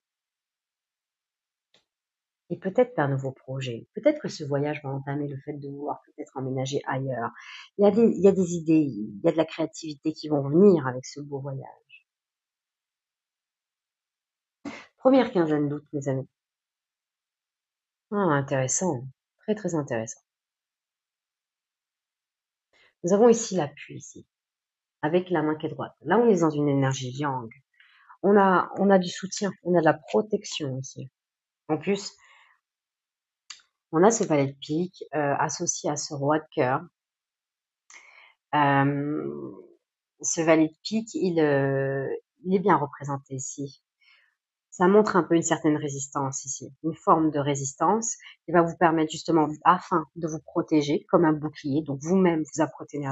Et peut-être un nouveau projet. Peut-être que ce voyage va entamer le fait de vouloir peut-être emménager ailleurs. Il y a des idées, il y a de la créativité qui vont venir avec ce beau voyage. Première quinzaine d'août, mes amis. Ah, intéressant. Très, très intéressant. Nous avons ici l'appui, ici, avec la main qui est droite. Là, on est dans une énergie yang. On a du soutien, on a de la protection ici. En plus, on a ce valet de pique associé à ce roi de cœur. Ce valet de pique, il est bien représenté ici. Ça montre un peu une certaine résistance ici, une forme de résistance qui va vous permettre justement, afin de vous protéger comme un bouclier. Donc vous-même, vous apprenez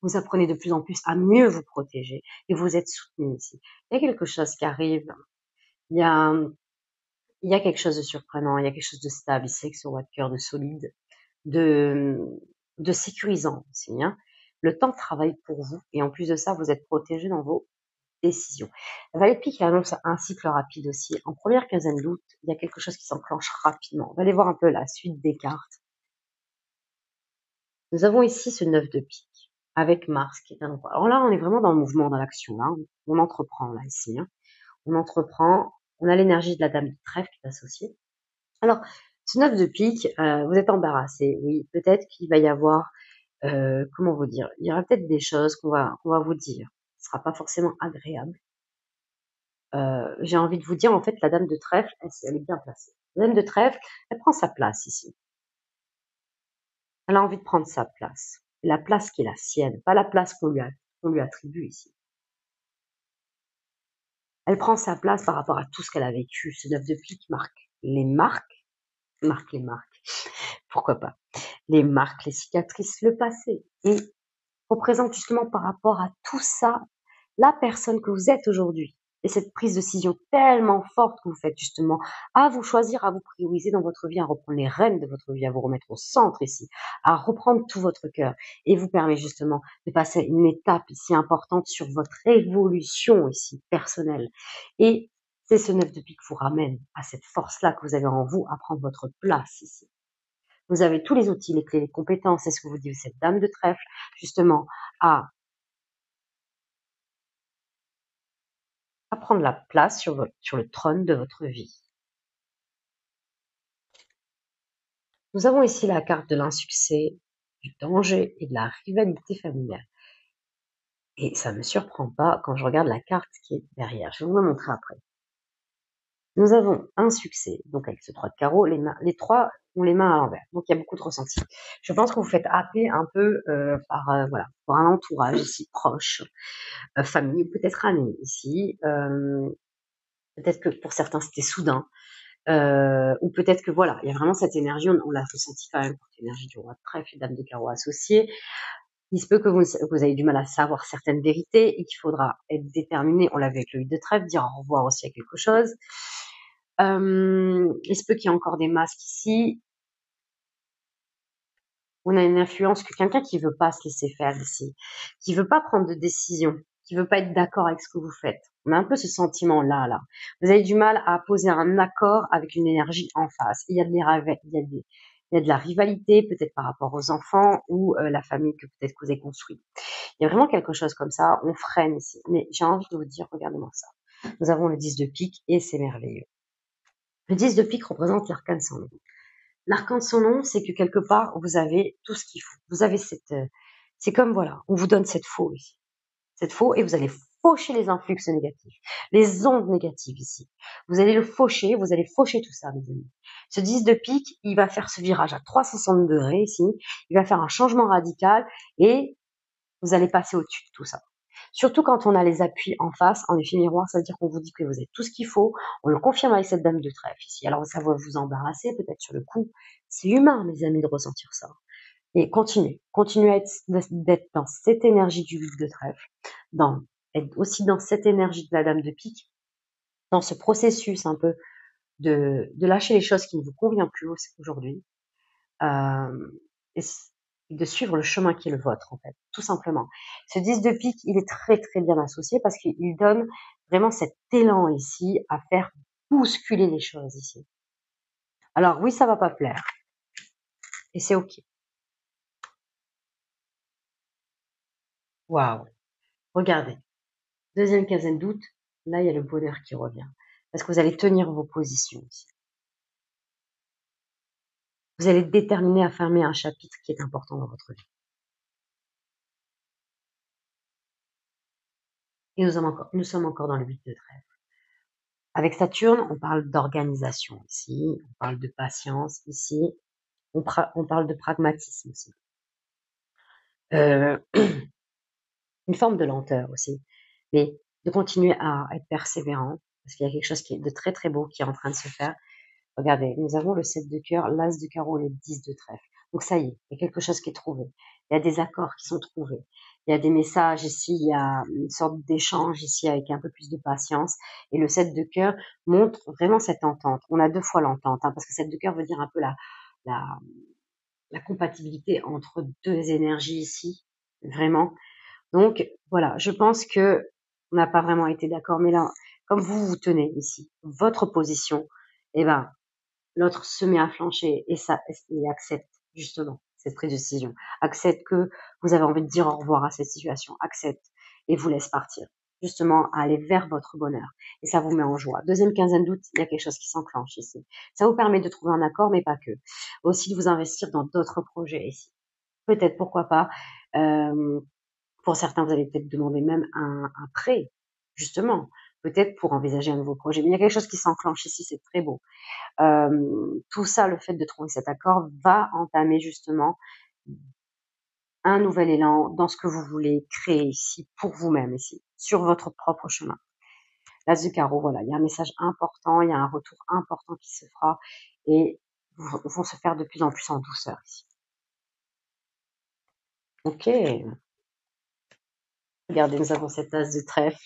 vous apprenez de plus en plus à mieux vous protéger et vous êtes soutenu ici. Il y a quelque chose qui arrive. Il y a, il y a quelque chose de surprenant. Il y a quelque chose de stable ici avec ce roi de cœur, de solide, de, de sécurisant aussi, hein. Le temps travaille pour vous et en plus de ça, vous êtes protégé dans vos décisions. La Valet de Pique annonce un cycle rapide aussi. En première quinzaine d'août, il y a quelque chose qui s'enclenche rapidement. On va aller voir un peu la suite des cartes. Nous avons ici ce 9 de pique avec Mars qui est un endroit. Alors là, on est vraiment dans le mouvement, dans l'action. Là. On entreprend là ici. Hein. On entreprend. On a l'énergie de la Dame de trèfle qui est associée. Alors, ce 9 de pique, vous êtes embarrassé. Oui, peut-être qu'il va y avoir, comment vous dire, il y aura peut-être des choses qu'on va vous dire. Ce sera pas forcément agréable. J'ai envie de vous dire, en fait, la dame de trèfle, elle est bien placée. La dame de trèfle, elle prend sa place ici. Elle a envie de prendre sa place. La place qui est la sienne, pas la place qu'on lui attribue ici. Elle prend sa place par rapport à tout ce qu'elle a vécu. Ce 9 de pique marque les marques, pourquoi pas, les marques, les cicatrices, le passé. Et représente justement par rapport à tout ça, la personne que vous êtes aujourd'hui. Et cette prise de décision tellement forte que vous faites justement à vous choisir, à vous prioriser dans votre vie, à reprendre les rênes de votre vie, à vous remettre au centre ici, à reprendre tout votre cœur et vous permet justement de passer une étape ici importante sur votre évolution ici personnelle. Et c'est ce 9 de pique qui vous ramène à cette force-là que vous avez en vous à prendre votre place ici. Vous avez tous les outils, les clés, les compétences, c'est ce que vous dit cette dame de trèfle, justement, à prendre la place sur le trône de votre vie. Nous avons ici la carte de l'insuccès, du danger et de la rivalité familiale. Et ça ne me surprend pas quand je regarde la carte qui est derrière. Je vais vous la montrer après. Nous avons un succès, donc avec ce 3 de carreau, les trois ont les mains à l'envers. Donc il y a beaucoup de ressenti. Je pense que vous faites happer un peu par un entourage ici proche, famille ou peut-être amis ici. Peut-être que pour certains c'était soudain. Ou peut-être que voilà, il y a vraiment cette énergie, on l'a ressenti quand même, cette énergie du roi de trèfle et dame de carreau associée. Il se peut que vous avez du mal à savoir certaines vérités et qu'il faudra être déterminé, on l'a vu avec le 8 de trèfle, dire au revoir aussi à quelque chose. Il se peut qu'il y ait encore des masques ici. On a une influence que quelqu'un qui veut pas se laisser faire ici, qui veut pas prendre de décision, qui veut pas être d'accord avec ce que vous faites. On a un peu ce sentiment-là, là. Vous avez du mal à poser un accord avec une énergie en face. Il y a il y a de la rivalité, peut-être par rapport aux enfants ou la famille que peut-être que vous avez construite. Il y a vraiment quelque chose comme ça, on freine ici. Mais j'ai envie de vous dire, regardez-moi ça. Nous avons le 10 de pique et c'est merveilleux. Le 10 de pique représente l'arcane de son nom. L'arcane de son nom, c'est que quelque part, vous avez tout ce qu'il faut. Vous avez c'est comme voilà, on vous donne cette faux ici. Cette faux et vous allez faucher les influx négatifs, les ondes négatives ici. Vous allez le faucher, vous allez faucher tout ça, mes amis. Ce 10 de pique, il va faire ce virage à 360 degrés ici. Il va faire un changement radical et vous allez passer au-dessus de tout ça. Surtout quand on a les appuis en face, en effet miroir, ça veut dire qu'on vous dit que vous avez tout ce qu'il faut. On le confirme avec cette dame de trèfle ici. Alors ça va vous embarrasser peut-être sur le coup. C'est humain, mes amis, de ressentir ça. Et continuez d'être dans cette énergie du 8 de trèfle, être aussi dans cette énergie de la dame de pique, dans ce processus un peu de lâcher les choses qui ne vous conviennent plus aujourd'hui, et de suivre le chemin qui est le vôtre, en fait, tout simplement. Ce 10 de pique, il est très très bien associé parce qu'il donne vraiment cet élan ici à faire bousculer les choses ici. Alors oui, ça va pas plaire. Et c'est ok. Waouh. Regardez. Deuxième quinzaine d'août, là, il y a le bonheur qui revient. Parce que vous allez tenir vos positions ici. Vous allez être déterminé à fermer un chapitre qui est important dans votre vie. Et nous sommes encore dans le 8 de trèfle. Avec Saturne, on parle d'organisation ici, on parle de patience ici, on parle de pragmatisme aussi. Une forme de lenteur aussi, mais de continuer à être persévérant, parce qu'il y a quelque chose qui est de très très beau qui est en train de se faire. Regardez, nous avons le 7 de cœur, l'as de carreau et le 10 de trèfle. Donc ça y est, il y a quelque chose qui est trouvé. Il y a des accords qui sont trouvés. Il y a des messages ici, il y a une sorte d'échange ici avec un peu plus de patience. Et le 7 de cœur montre vraiment cette entente. On a deux fois l'entente, hein, parce que 7 de cœur veut dire un peu la, la compatibilité entre deux énergies ici, vraiment. Donc voilà, je pense que on n'a pas vraiment été d'accord, mais là, comme vous vous tenez ici, votre position, eh ben l'autre se met à flancher et accepte justement cette prise de décision. Accepte que vous avez envie de dire au revoir à cette situation. Accepte et vous laisse partir. Justement, à aller vers votre bonheur. Et ça vous met en joie. Deuxième quinzaine d'août, il y a quelque chose qui s'enclenche ici. Ça vous permet de trouver un accord, mais pas que. Aussi de vous investir dans d'autres projets ici. Peut-être, pourquoi pas, pour certains, vous allez peut-être demander même un prêt, justement. Peut-être pour envisager un nouveau projet. Mais il y a quelque chose qui s'enclenche ici, c'est très beau. Tout ça, le fait de trouver cet accord va entamer justement un nouvel élan dans ce que vous voulez créer ici pour vous-même ici, sur votre propre chemin. L'As de carreau, voilà, il y a un message important, il y a un retour important qui se fera et vont se faire de plus en plus en douceur ici. Ok, regardez, nous avons cet As de trèfle,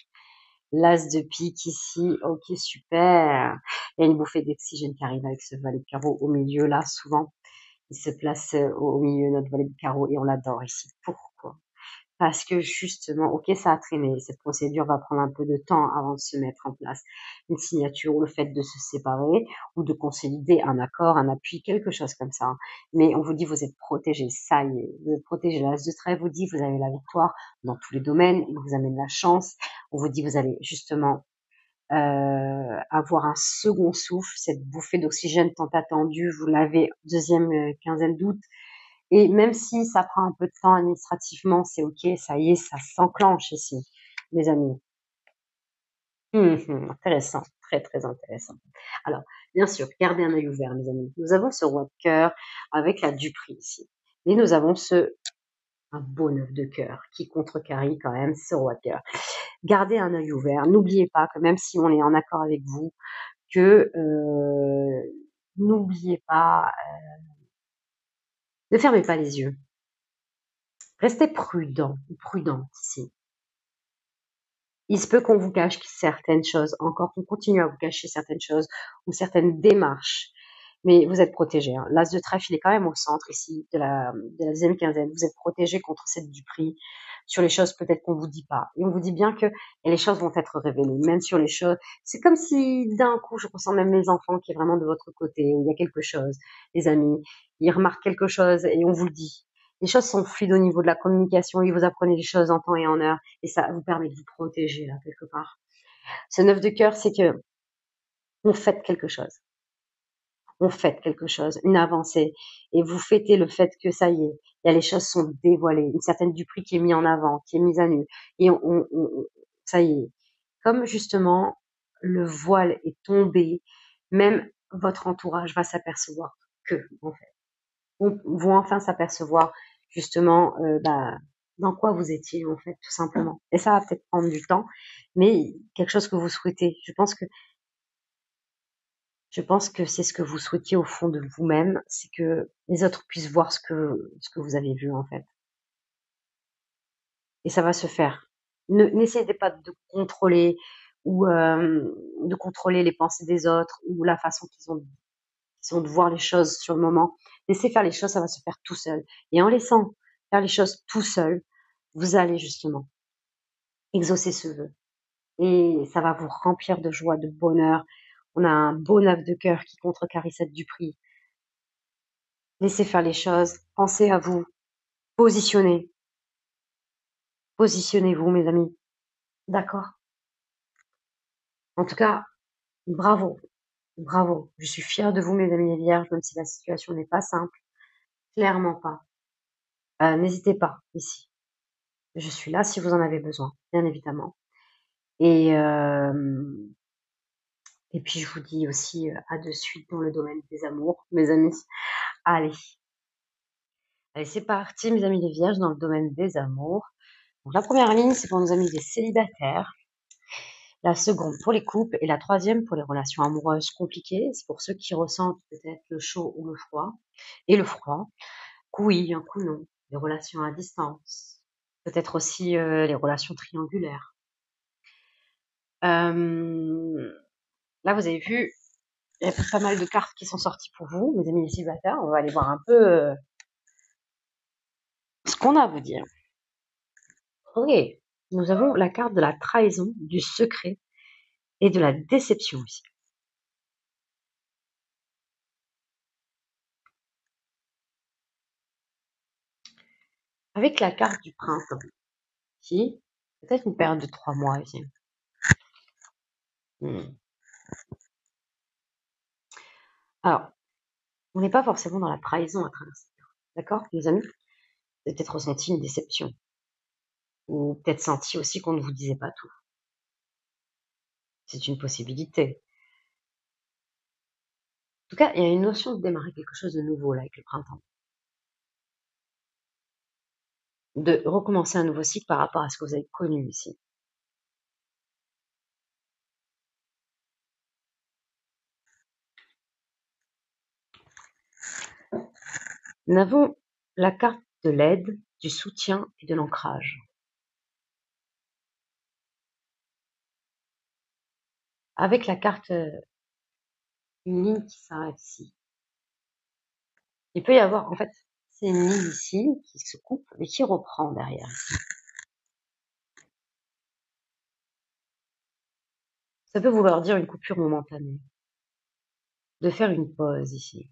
l'As de pique ici, ok, super. Il y a une bouffée d'oxygène qui arrive avec ce valet de carreau au milieu là, souvent. Il se place au milieu de notre valet de carreau et on l'adore ici. Pourquoi? Parce que justement, ok, ça a traîné. Cette procédure va prendre un peu de temps avant de se mettre en place. Une signature ou le fait de se séparer ou de consolider un accord, un appui, quelque chose comme ça. Mais on vous dit, vous êtes protégé. Ça y est, vous êtes protégé. L'As de trèfle vous dit, vous avez la victoire dans tous les domaines. Il vous amène la chance. On vous dit, vous allez justement avoir un second souffle, cette bouffée d'oxygène tant attendue, vous l'avez deuxième quinzaine d'août. Et même si ça prend un peu de temps administrativement, c'est ok, ça y est, ça s'enclenche ici, mes amis. Intéressant, très très intéressant. Alors, bien sûr, gardez un œil ouvert, mes amis. Nous avons ce roi de cœur avec la duperie ici. Et nous avons un beau 9 de cœur qui contrecarre quand même ce roi de cœur. Gardez un œil ouvert. N'oubliez pas que même si on est en accord avec vous, que n'oubliez pas, ne fermez pas les yeux. Restez prudent ou prudente ici. Il se peut qu'on vous cache certaines choses, encore qu'on continue à vous cacher certaines choses ou certaines démarches, mais vous êtes protégé. Hein. L'as de trèfle, il est quand même au centre ici de la deuxième quinzaine. Vous êtes protégé contre cette duperie sur les choses peut-être qu'on vous dit pas. Et on vous dit bien que les choses vont être révélées, même sur les choses. C'est comme si d'un coup, je ressens même les enfants qui est vraiment de votre côté, où il y a quelque chose, les amis, ils remarquent quelque chose et on vous le dit. Les choses sont fluides au niveau de la communication, et vous apprenez les choses en temps et en heure, et ça vous permet de vous protéger, là, quelque part. Ce 9 de cœur, c'est que on fête quelque chose. On fête quelque chose, une avancée. Et vous fêtez le fait que ça y est, les choses sont dévoilées, une certaine duperie qui est mise en avant, qui est mise à nu. Et ça y est. Comme justement, le voile est tombé, même votre entourage va s'apercevoir que, en fait, vont enfin s'apercevoir justement dans quoi vous étiez en fait tout simplement. Et ça va peut-être prendre du temps, mais quelque chose que vous souhaitez. Je pense que c'est ce que vous souhaitiez au fond de vous-même, c'est que les autres puissent voir ce que vous avez vu en fait. Et ça va se faire. N'essayez pas de contrôler ou de contrôler les pensées des autres ou la façon qu'ils ont de voir les choses sur le moment. Laissez faire les choses, ça va se faire tout seul. Et en laissant faire les choses tout seul, vous allez justement exaucer ce vœu. Et ça va vous remplir de joie, de bonheur. On a un beau 9 de cœur qui contrecarre cette du prix. Laissez faire les choses, pensez à vous, positionnez. Positionnez-vous, mes amis. D'accord? En tout cas, bravo, bravo. Je suis fière de vous, mes amis les vierges, même si la situation n'est pas simple. Clairement pas. N'hésitez pas, ici. Je suis là si vous en avez besoin, bien évidemment. Et, et puis, je vous dis aussi à de suite dans le domaine des amours, mes amis. Allez. Allez, c'est parti, mes amis les vierges, dans le domaine des amours. Donc, la première ligne, c'est pour nos amis les célibataires. La seconde pour les couples et la troisième pour les relations amoureuses compliquées. C'est pour ceux qui ressentent peut-être le chaud ou le froid. Et le froid, coup oui, un coup non. Les relations à distance. Peut-être aussi les relations triangulaires. Là, vous avez vu, il y a pas mal de cartes qui sont sorties pour vous, mes amis les célibataires. On va aller voir un peu ce qu'on a à vous dire. Ok, nous avons la carte de la trahison, du secret et de la déception ici. Avec la carte du printemps, ici, peut-être une période de 3 mois ici. Alors, on n'est pas forcément dans la trahison à travers cette carte. D'accord, les amis? Vous avez peut-être ressenti une déception. Ou peut-être senti aussi qu'on ne vous disait pas tout. C'est une possibilité. En tout cas, il y a une notion de démarrer quelque chose de nouveau là avec le printemps. De recommencer un nouveau cycle par rapport à ce que vous avez connu ici. Nous avons la carte de l'aide, du soutien et de l'ancrage. Avec la carte, une ligne qui s'arrête ici. Il peut y avoir, en fait, c'est une ligne ici qui se coupe mais qui reprend derrière. Ça peut vouloir dire une coupure momentanée. De faire une pause ici.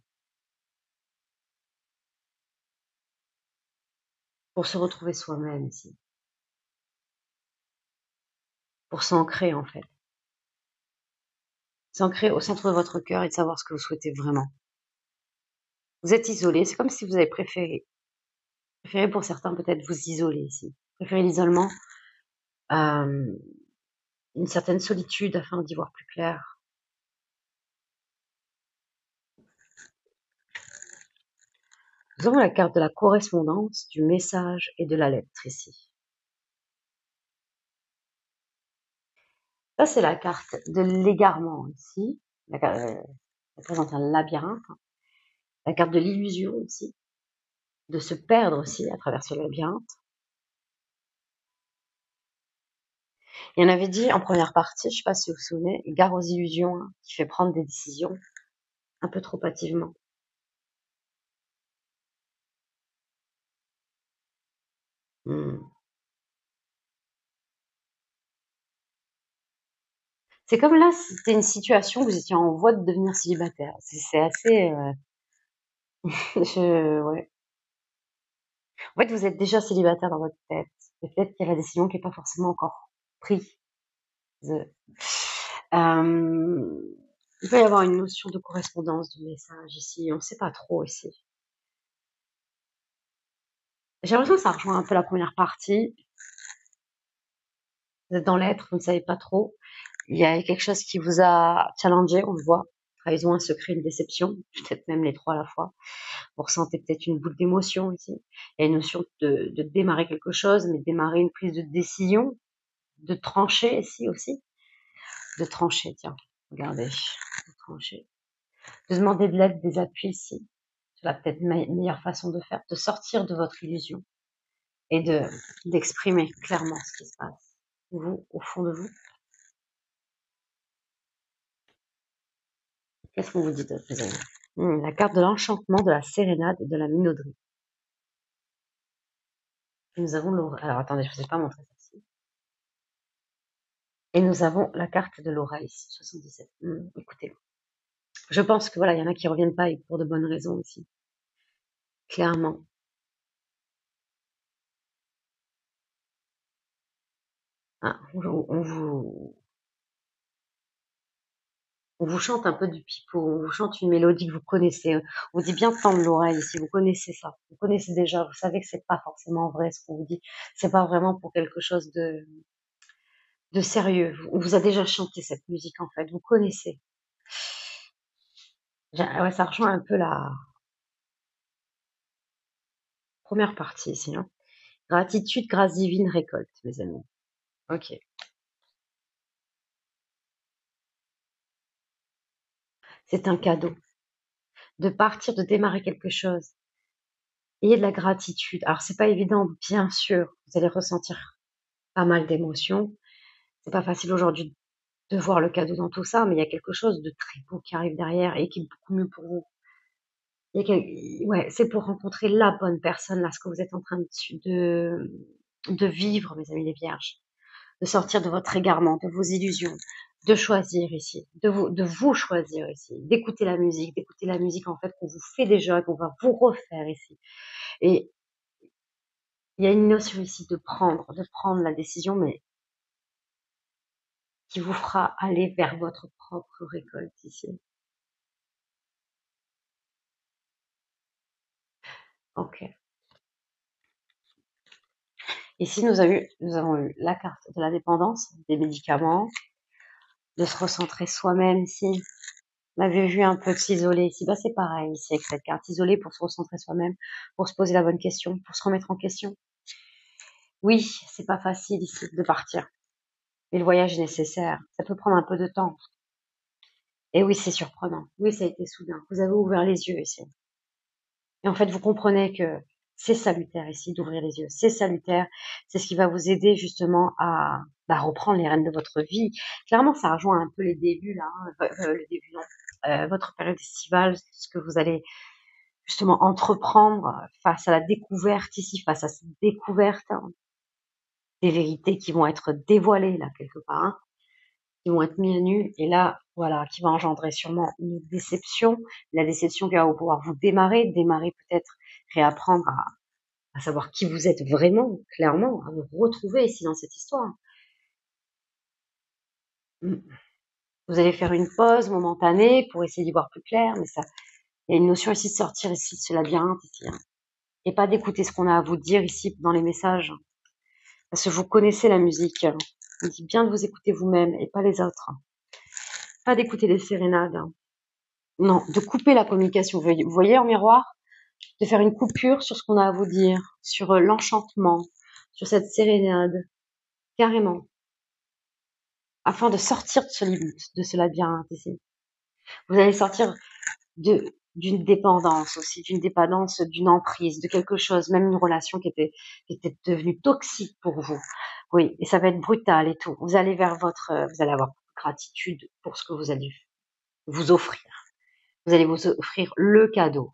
Pour se retrouver soi-même ici. Pour s'ancrer en fait. S'ancrer au centre de votre cœur et de savoir ce que vous souhaitez vraiment. Vous êtes isolé, c'est comme si vous avez préféré pour certains peut-être vous isoler ici. Préférez l'isolement à une certaine solitude afin d'y voir plus clair. Nous avons la carte de la correspondance, du message et de la lettre ici. Ça, c'est la carte de l'égarement ici. Elle présente un labyrinthe. La carte de l'illusion aussi. De se perdre aussi à travers ce labyrinthe. Et on avait dit en première partie, je sais pas si vous vous souvenez, gare aux illusions, hein, qui fait prendre des décisions un peu trop hâtivement. Hmm. C'est comme là, c'était une situation où vous étiez en voie de devenir célibataire. C'est assez, ouais. En fait, vous êtes déjà célibataire dans votre tête. Et peut-être qu'il y a la décision qui n'est pas forcément encore prise. Il peut y avoir une notion de correspondance du message ici. On ne sait pas trop ici. J'ai l'impression que ça rejoint un peu la première partie. Vous êtes dans l'être, vous ne savez pas trop. Il y a quelque chose qui vous a challengé, on le voit. Trahison, un secret, une déception, peut-être même les trois à la fois. Vous ressentez peut-être une boule d'émotion ici. Il y a une notion de démarrer quelque chose, mais démarrer une prise de décision, de trancher ici aussi. De trancher, tiens, regardez, de trancher. De demander de l'aide, des appuis ici. C'est la peut-être meilleure façon de faire, de sortir de votre illusion et d'exprimer clairement ce qui se passe. Vous, au fond de vous, qu'est-ce qu'on vous dit d'autre, les amis? La carte de l'enchantement, de la sérénade et de la minauderie. Et nous avons l'oreille. Alors attendez, je ne vous ai pas montré celle-ci. Et nous avons la carte de l'oreille ici, 77. Écoutez, je pense que voilà, il y en a qui reviennent pas et pour de bonnes raisons ici. Clairement. Hein, on vous chante un peu du pipeau, on vous chante une mélodie que vous connaissez. On vous dit bien tendre l'oreille ici, vous connaissez ça. Vous connaissez déjà, vous savez que c'est pas forcément vrai ce qu'on vous dit. C'est pas vraiment pour quelque chose de sérieux. On vous a déjà chanté cette musique en fait, vous connaissez. Ouais, ça rejoint un peu la première partie ici. Hein. Gratitude, grâce divine, récolte, mes amis. Ok. C'est un cadeau. De partir, de démarrer quelque chose. Ayez de la gratitude. Alors, c'est pas évident, bien sûr. Vous allez ressentir pas mal d'émotions. C'est pas facile aujourd'hui de voir le cadeau dans tout ça, mais il y a quelque chose de très beau qui arrive derrière et qui est beaucoup mieux pour vous. Ouais, c'est pour rencontrer la bonne personne, là, ce que vous êtes en train de vivre, mes amis les vierges. De sortir de votre égarement, de vos illusions, de choisir ici, de vous choisir ici, d'écouter la musique en fait qu'on vous fait déjà, qu'on va vous refaire ici. Et il y a une notion ici de prendre la décision, mais qui vous fera aller vers votre propre récolte ici. Ok. Ici, nous avons eu la carte de la dépendance, des médicaments, de se recentrer soi-même ici. On avait vu un peu de s'isoler ici. Bah, c'est pareil ici avec cette carte. Isoler pour se recentrer soi-même, pour se poser la bonne question, pour se remettre en question. Oui, c'est pas facile ici de partir. Mais le voyage est nécessaire. Ça peut prendre un peu de temps. Et oui, c'est surprenant. Oui, ça a été soudain. Vous avez ouvert les yeux ici. Et en fait, vous comprenez que c'est salutaire ici d'ouvrir les yeux. C'est salutaire. C'est ce qui va vous aider justement à reprendre les rênes de votre vie. Clairement, ça rejoint un peu les débuts là. Le début, non. Votre période estivale, ce que vous allez justement entreprendre face à la découverte ici, face à cette découverte, hein, des vérités qui vont être dévoilées là quelque part, hein, qui vont être mises à nu et là voilà qui va engendrer sûrement une déception, la déception qui va pouvoir vous démarrer peut-être réapprendre à savoir qui vous êtes vraiment, clairement, à vous retrouver ici dans cette histoire. Vous allez faire une pause momentanée pour essayer d'y voir plus clair, mais ça, il y a une notion ici de sortir ici de ce labyrinthe ici, hein, et pas d'écouter ce qu'on a à vous dire ici dans les messages. Parce que vous connaissez la musique. Il dit bien de vous écouter vous-même et pas les autres. Pas d'écouter les sérénades. Non, de couper la communication. Vous voyez en miroir, de faire une coupure sur ce qu'on a à vous dire, sur l'enchantement, sur cette sérénade, carrément, afin de sortir de ce labyrinthe ici. Vous allez sortir d'une dépendance aussi, d'une dépendance, d'une emprise, de quelque chose, même une relation qui était devenue toxique pour vous. Oui, et ça va être brutal et tout. Vous allez vers vous allez avoir gratitude pour ce que vous allez vous offrir. Vous allez vous offrir le cadeau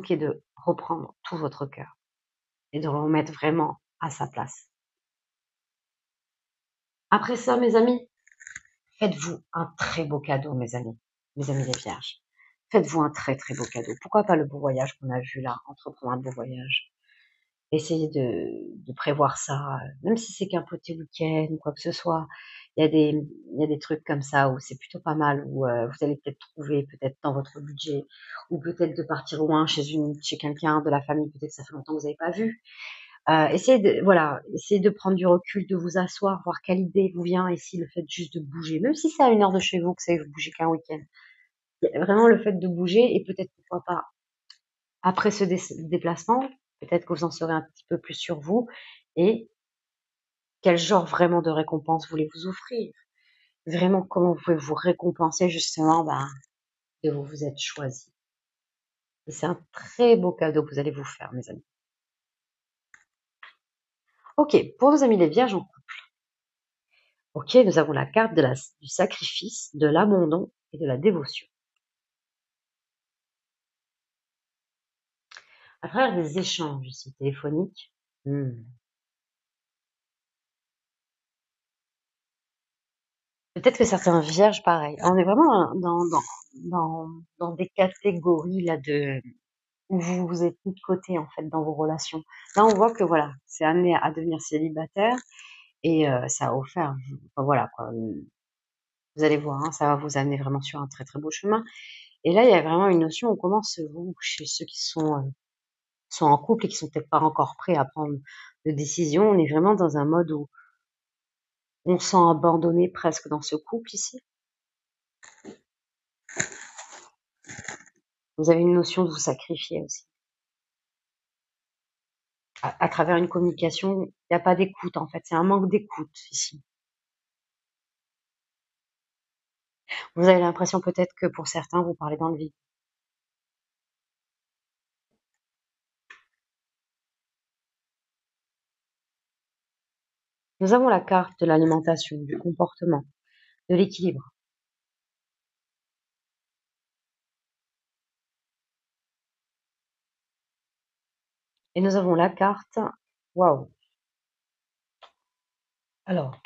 qui est de reprendre tout votre cœur et de le remettre vraiment à sa place. Après ça, mes amis, faites-vous un très beau cadeau, mes amis les vierges. Faites-vous un très très beau cadeau. Pourquoi pas le beau voyage qu'on a vu là, entreprendre un beau voyage. Essayez de prévoir ça, même si c'est qu'un petit week-end ou quoi que ce soit. Il y a des trucs comme ça où c'est plutôt pas mal, où vous allez peut-être trouver, peut-être dans votre budget, ou peut-être de partir loin chez quelqu'un de la famille, peut-être que ça fait longtemps que vous n'avez pas vu. Essayez de prendre du recul, de vous asseoir, voir quelle idée vous vient, et si le fait juste de bouger, même si c'est à 1 heure de chez vous, que ça vous bougez qu'un week-end. Vraiment le fait de bouger, et peut-être pourquoi pas après ce déplacement, peut-être que vous en saurez un petit peu plus sur vous, et quel genre vraiment de récompense voulez-vous offrir. Vraiment, comment vous pouvez vous récompenser justement de vous être choisi. Et c'est un très beau cadeau que vous allez vous faire, mes amis. Ok, pour nos amis les vierges, ok, nous avons la carte du sacrifice, de l'abandon et de la dévotion. À travers des échanges ici téléphoniques, peut-être que certains vierges, pareil. On est vraiment dans des catégories là où vous vous êtes mis de côté en fait dans vos relations. Là, on voit que voilà, c'est amené à devenir célibataire, et ça a offert, enfin, voilà quoi. Vous allez voir, hein, ça va vous amener vraiment sur un très très beau chemin. Et là, il y a vraiment une notion, on commence, vous, chez ceux qui sont en couple et qui sont peut-être pas encore prêts à prendre de décision. On est vraiment dans un mode où on se sent abandonné presque dans ce couple ici. Vous avez une notion de vous sacrifier aussi. À travers une communication, il n'y a pas d'écoute en fait, c'est un manque d'écoute ici. Vous avez l'impression peut-être que pour certains, vous parlez dans le vide. Nous avons la carte de l'alimentation, du comportement, de l'équilibre. Et nous avons la carte, waouh. Alors,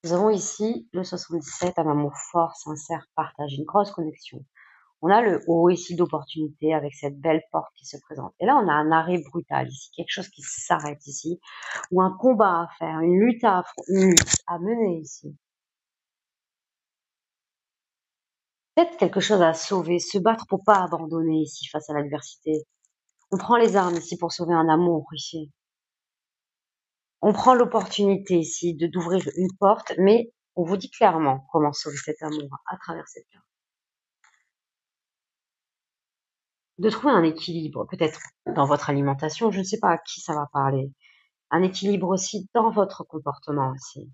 nous avons ici le 77, un amour fort, sincère, partage, une grosse connexion. On a le haut ici d'opportunité avec cette belle porte qui se présente. Et là, on a un arrêt brutal ici, quelque chose qui s'arrête ici, ou un combat à faire, une lutte à mener ici. Peut-être quelque chose à sauver, se battre pour pas abandonner ici face à l'adversité. On prend les armes ici pour sauver un amour ici. On prend l'opportunité ici d'ouvrir une porte, mais on vous dit clairement comment sauver cet amour à travers cette carte. De trouver un équilibre, peut-être dans votre alimentation, je ne sais pas à qui ça va parler. Un équilibre aussi dans votre comportement aussi.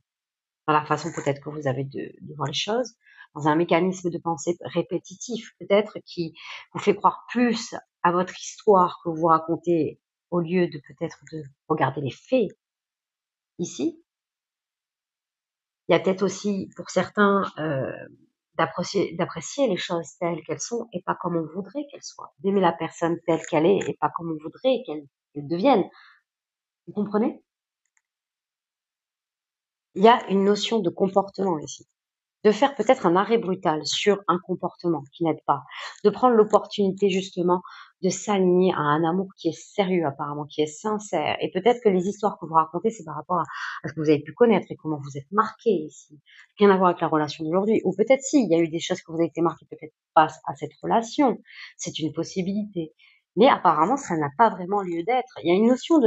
Dans la façon peut-être que vous avez de voir les choses. Dans un mécanisme de pensée répétitif, peut-être, qui vous fait croire plus à votre histoire que vous racontez, au lieu de peut-être de regarder les faits ici. Il y a peut-être aussi, pour certains, d'apprécier les choses telles qu'elles sont et pas comme on voudrait qu'elles soient. D'aimer la personne telle qu'elle est et pas comme on voudrait qu'elle devienne. Vous comprenez? Il y a une notion de comportement ici. De faire peut-être un arrêt brutal sur un comportement qui n'aide pas. De prendre l'opportunité justement de s'aligner à un amour qui est sérieux apparemment, qui est sincère. Et peut-être que les histoires que vous racontez, c'est par rapport à ce que vous avez pu connaître et comment vous êtes marqué ici. Rien à voir avec la relation d'aujourd'hui. Ou peut-être si, il y a eu des choses que vous avez été marqué peut-être pas à cette relation. C'est une possibilité. Mais apparemment, ça n'a pas vraiment lieu d'être. Il y a une notion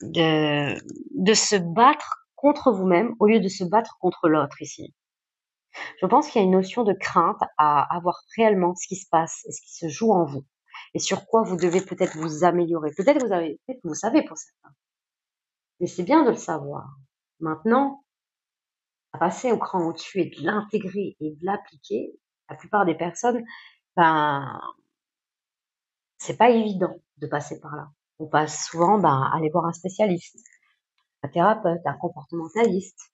de se battre contre vous-même au lieu de se battre contre l'autre ici. Je pense qu'il y a une notion de crainte à avoir réellement ce qui se passe et ce qui se joue en vous, et sur quoi vous devez peut-être vous améliorer. Peut-être que vous savez pour certains, mais c'est bien de le savoir. Maintenant, à passer au cran au-dessus et de l'intégrer et de l'appliquer, la plupart des personnes, ben, c'est pas évident de passer par là. On passe souvent, à aller voir un spécialiste, un thérapeute, un comportementaliste,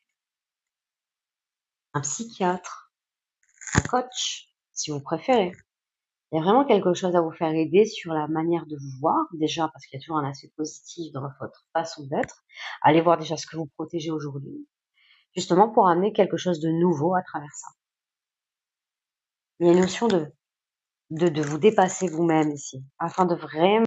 un psychiatre, un coach, si vous préférez. Il y a vraiment quelque chose à vous faire aider sur la manière de vous voir, déjà parce qu'il y a toujours un aspect positif dans votre façon d'être. Allez voir déjà ce que vous protégez aujourd'hui, justement pour amener quelque chose de nouveau à travers ça. Il y a une notion de vous dépasser vous-même ici, afin de vraiment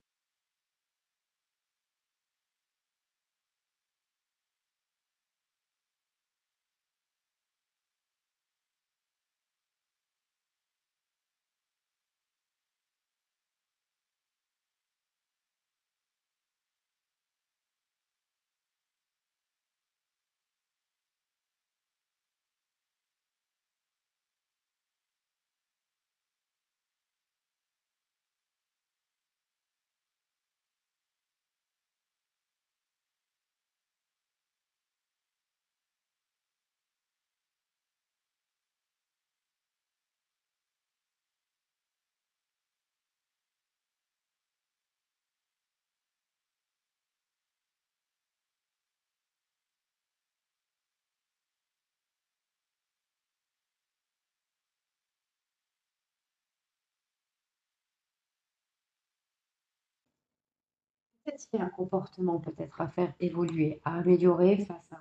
peut-être qu'il y a un comportement peut-être à faire évoluer, à améliorer face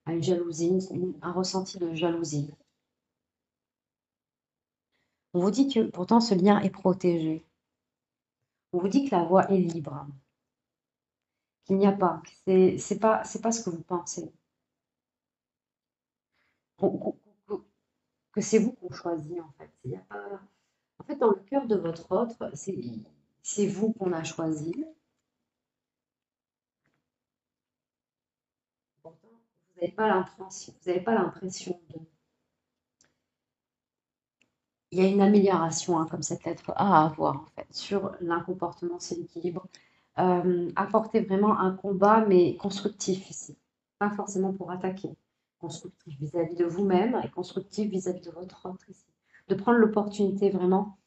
à une jalousie, un ressenti de jalousie. On vous dit que pourtant ce lien est protégé. On vous dit que la voie est libre, qu'il n'y a pas, que c'est pas ce que vous pensez, qu'on- qu'on- qu'on- que c'est vous qu'on choisit en fait. Il y a pas... En fait, dans le cœur de votre autre, c'est vous qu'on a choisi. Pourtant, vous n'avez pas l'impression, vous n'avez pas l'impression de. Il y a une amélioration, hein, comme cette lettre A à avoir en fait sur l'incomportement, c'est l'équilibre. Apporter vraiment un combat, mais constructif ici. Pas forcément pour attaquer. Constructif vis-à-vis de vous-même et constructif vis-à-vis de votre autre ici. De prendre l'opportunité vraiment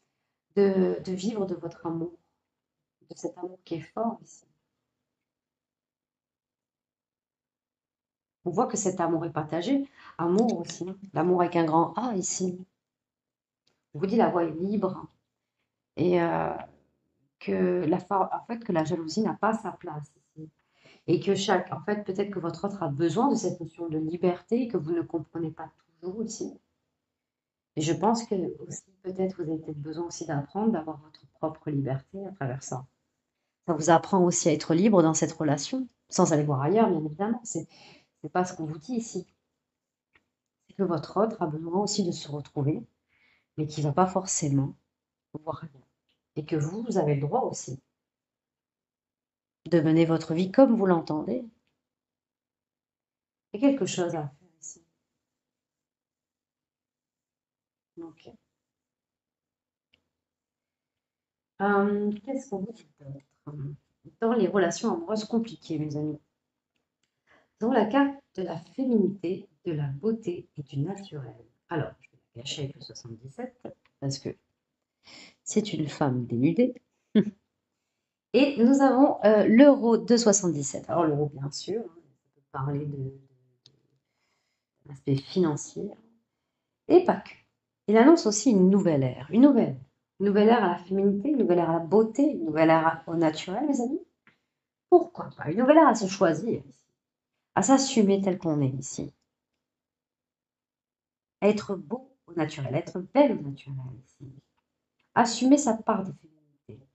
de vivre de votre amour, de cet amour qui est fort ici. On voit que cet amour est partagé. Amour aussi, hein. L'amour avec un grand A ici. Je vous dis, la voie est libre et en fait, que la jalousie n'a pas sa place ici. Et que en fait, peut-être que votre autre a besoin de cette notion de liberté et que vous ne comprenez pas toujours aussi. Et je pense que aussi, peut-être, vous avez peut-être besoin aussi d'apprendre, d'avoir votre propre liberté à travers ça. Ça vous apprend aussi à être libre dans cette relation, sans aller voir ailleurs, bien évidemment. C'est pas ce qu'on vous dit ici. C'est que votre autre a besoin aussi de se retrouver, mais qui ne va pas forcément voir ailleurs. Et que vous avez le droit aussi de mener votre vie comme vous l'entendez. Il y a quelque chose à faire ici. Ok. Qu'est-ce qu'on vous dit d'autre dans les relations amoureuses compliquées, mes amis? Dans la carte de la féminité, de la beauté et du naturel. Alors, je vais la cacher avec le 77 parce que c'est une femme dénudée. Et nous avons l'euro de 77. Alors, l'euro, bien sûr, hein, on peut parler de l'aspect financier et pas que. Il annonce aussi une nouvelle ère, une nouvelle ère à la féminité, une nouvelle ère à la beauté, une nouvelle ère au naturel, mes amis. Pourquoi pas? Une nouvelle ère à se choisir, à s'assumer tel qu'on est ici, à être beau au naturel, à être belle au naturel ici, assumer sa part de féminité.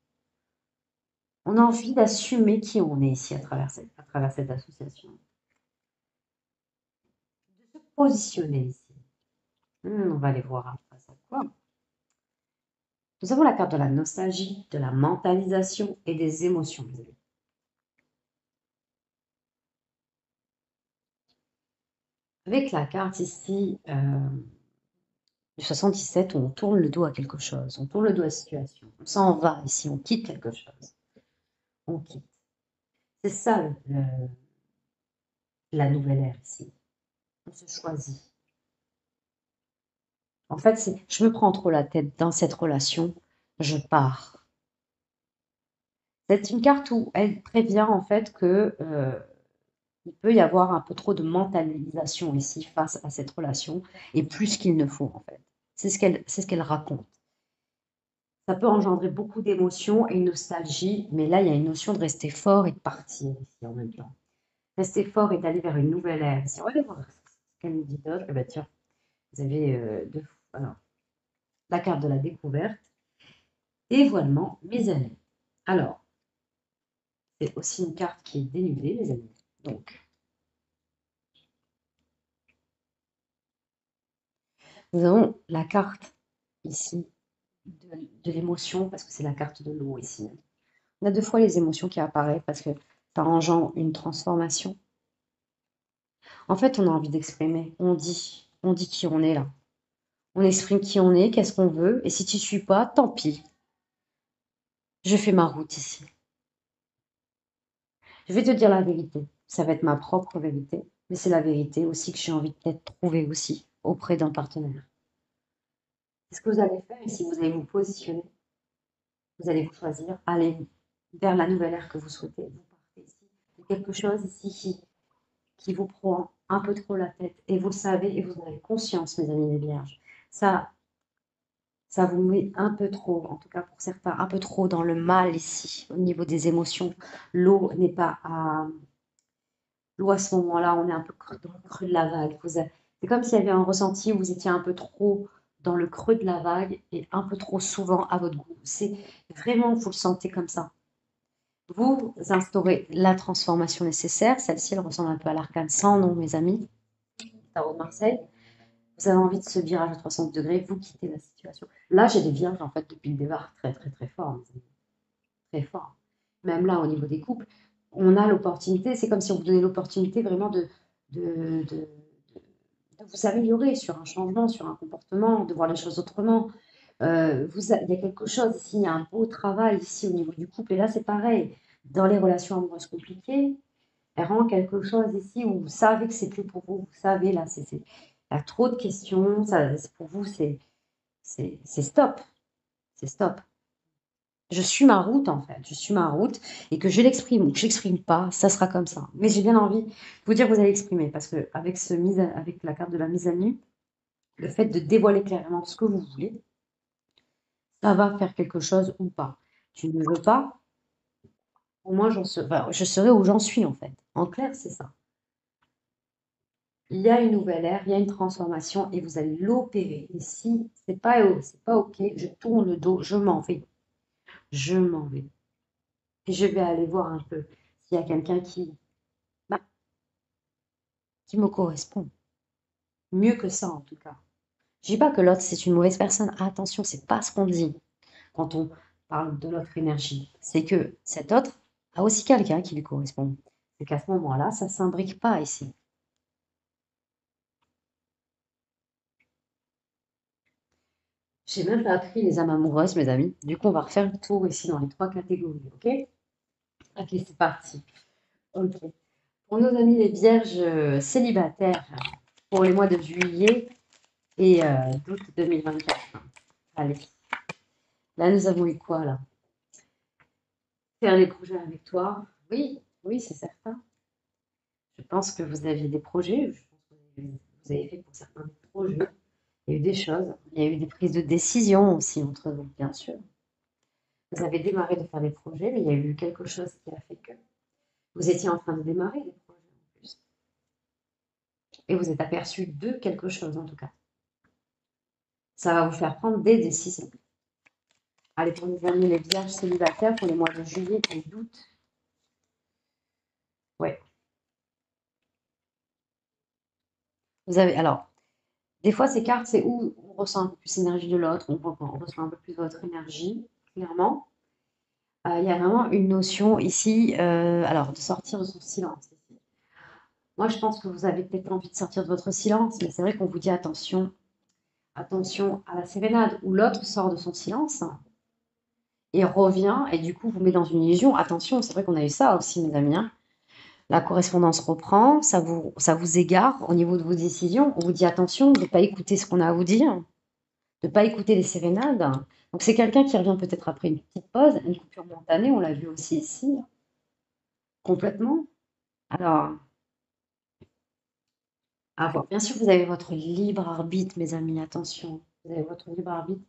On a envie d'assumer qui on est ici à travers cette association, de se positionner ici. On va aller voir après ça quoi. Nous avons la carte de la nostalgie, de la mentalisation et des émotions, mes amis. Avec la carte ici du 77, on tourne le dos à quelque chose, on tourne le dos à la situation, on s'en va ici, on quitte quelque chose, on quitte. C'est ça la nouvelle ère ici. On se choisit. En fait, je me prends trop la tête dans cette relation, je pars. C'est une carte où elle prévient en fait que il peut y avoir un peu trop de mentalisation ici face à cette relation et plus qu'il ne faut en fait. C'est ce qu'elle raconte. Ça peut engendrer beaucoup d'émotions et une nostalgie, mais là il y a une notion de rester fort et de partir ici en même temps. Rester fort et d'aller vers une nouvelle ère. Si on va aller voir ce qu'elle nous dit d'autre, eh ben tiens, vous avez alors, la carte de la découverte, dévoilement, mes amis. Alors, c'est aussi une carte qui est dénudée, mes amis. Donc, nous avons la carte ici de l'émotion, parce que c'est la carte de l'eau ici. On a deux fois les émotions qui apparaissent parce que ça engendre une transformation. En fait, on a envie d'exprimer. On dit qui on est là. On exprime qui on est, qu'est-ce qu'on veut, et si tu ne suis pas, tant pis. Je fais ma route ici. Je vais te dire la vérité. Ça va être ma propre vérité, mais c'est la vérité aussi que j'ai envie de peut-être trouver aussi auprès d'un partenaire. C'est ce que vous allez faire ici. Vous allez vous positionner. Vous allez vous choisir. Aller vers la nouvelle ère que vous souhaitez. Vous partez ici. Il y a quelque chose ici qui vous prend un peu trop la tête. Et vous le savez et vous en avez conscience, mes amis les vierges. Ça, ça vous met un peu trop, en tout cas pour certains, un peu trop dans le mal ici, au niveau des émotions. L'eau n'est pas à... L'eau à ce moment-là, on est un peu dans le creux de la vague. C'est comme s'il y avait un ressenti où vous étiez un peu trop dans le creux de la vague et un peu trop souvent à votre goût. C'est vraiment, vous le sentez comme ça. Vous instaurez la transformation nécessaire. Celle-ci, elle ressemble un peu à l'arcane sans nom, mes amis. Tarot de Marseille. Vous avez envie de ce virage à 360 degrés, vous quittez la situation. Là, j'ai des vierges, en fait, depuis le départ, très, très, très fort. Très fort. Même là, au niveau des couples, on a l'opportunité, c'est comme si on vous donnait l'opportunité vraiment de, de, de vous améliorer sur un changement, sur un comportement, de voir les choses autrement. Il y a quelque chose ici, il y a un beau travail ici au niveau du couple. Et là, c'est pareil. Dans les relations amoureuses compliquées, elle rend quelque chose ici où vous savez que c'est plus pour vous. Vous savez, là, il y a trop de questions. Ça, pour vous, c'est stop. C'est stop. Je suis ma route, en fait. Je suis ma route. Et que je l'exprime ou que je n'exprime pas, ça sera comme ça. Mais j'ai bien envie de vous dire que vous allez exprimer. Parce que avec la carte de la mise à nu, le fait de dévoiler clairement ce que vous voulez, ça va faire quelque chose ou pas. Tu ne veux pas, au moins je serai où j'en suis, en fait. En clair, c'est ça. Il y a une nouvelle ère, il y a une transformation et vous allez l'opérer. Et si c'est pas OK, je tourne le dos, je m'en vais. Je m'en vais. Et je vais aller voir un peu s'il y a quelqu'un bah, qui me correspond. Mieux que ça, en tout cas. Je dis pas que l'autre, c'est une mauvaise personne. Attention, c'est pas ce qu'on dit quand on parle de l'autre énergie. C'est que cet autre a aussi quelqu'un qui lui correspond. C'est qu'à ce moment-là, ça ne s'imbrique pas ici. J'ai même pas appris les âmes amoureuses, mes amis. Du coup, on va refaire le tour ici dans les trois catégories, ok? Ok, c'est parti. Ok. Pour nos amis les vierges célibataires, pour les mois de juillet et d'août 2024. Allez. Là, nous avons eu quoi, là? Faire des projets avec toi. Oui, oui, c'est certain. Je pense que vous aviez des projets. Je pense que vous avez fait pour certains des projets. Il y a eu des choses. Il y a eu des prises de décision aussi entre vous, bien sûr. Vous avez démarré de faire des projets, mais il y a eu quelque chose qui a fait que vous étiez en train de démarrer des projets en plus. Et vous êtes aperçu de quelque chose en tout cas. Ça va vous faire prendre des décisions. Allez, pour nos amis les vierges célibataires, pour les mois de juillet et d'août. Ouais. Vous avez, alors, des fois, ces cartes, c'est où on ressent un peu plus l'énergie de l'autre, on ressent un peu plus votre énergie, clairement. Il y a vraiment une notion ici, alors, de sortir de son silence. Moi, je pense que vous avez peut-être envie de sortir de votre silence, mais c'est vrai qu'on vous dit attention, attention à la sérénade, où l'autre sort de son silence et revient, et du coup vous met dans une illusion. Attention, c'est vrai qu'on a eu ça aussi, mes amis, hein. La correspondance reprend, ça vous égare au niveau de vos décisions. On vous dit attention de ne pas écouter ce qu'on a à vous dire. de pas écouter les sérénades. Donc c'est quelqu'un qui revient peut-être après une petite pause, une coupure momentanée, on l'a vu aussi ici, complètement. Alors, à voir. Bien sûr, vous avez votre libre arbitre, mes amis, attention. Vous avez votre libre arbitre.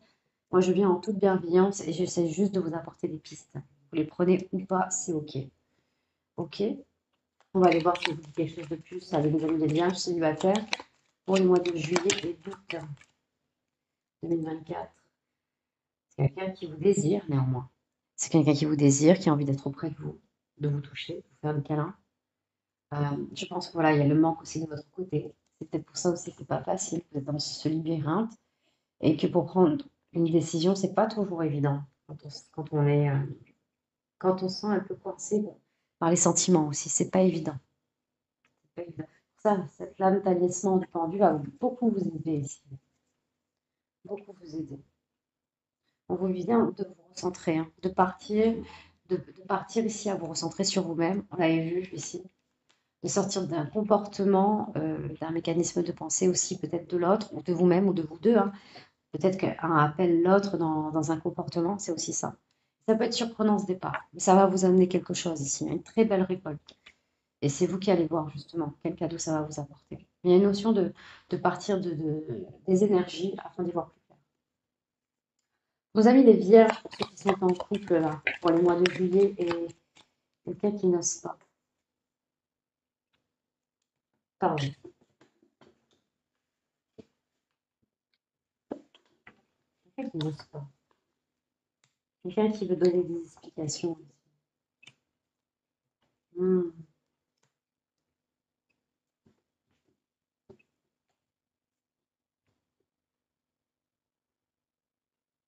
Moi, je viens en toute bienveillance et j'essaie juste de vous apporter des pistes. Vous les prenez ou pas, c'est OK. OK? On va aller voir si vous dites quelque chose de plus avec mes amis des vierges célibataires pour les mois de juillet et d'août 2024. C'est quelqu'un qui vous désire néanmoins. C'est quelqu'un qui vous désire, qui a envie d'être auprès de vous toucher, de vous faire des câlins. Je pense que voilà, il y a le manque aussi de votre côté. C'est peut-être pour ça aussi que c'est pas facile. Vous êtes dans ce labyrinthe et que pour prendre une décision, c'est pas toujours évident quand on se sent un peu coincé par les sentiments aussi. C'est pas évident. C'est pas évident. Ça, cette lame talisman du pendu va beaucoup vous aider ici. Beaucoup vous aider. On vous vient de vous recentrer, hein, de partir ici à vous recentrer sur vous-même. On l'avait vu ici, de sortir d'un comportement, d'un mécanisme de pensée aussi peut-être de l'autre ou de vous-même ou de vous deux, hein. Peut-être qu'un appelle l'autre dans un comportement, c'est aussi ça. Ça peut être surprenant ce départ, mais ça va vous amener quelque chose ici, une très belle récolte. Et c'est vous qui allez voir justement quel cadeau ça va vous apporter. Il y a une notion de partir des énergies afin d'y voir plus clair. Vos amis les vierges, pour ceux qui sont en couple là, pour les mois de juillet et quelqu'un qui n'ose pas. Pardon. Quelqu'un qui n'ose pas. Quelqu'un qui veut donner des explications. Hmm.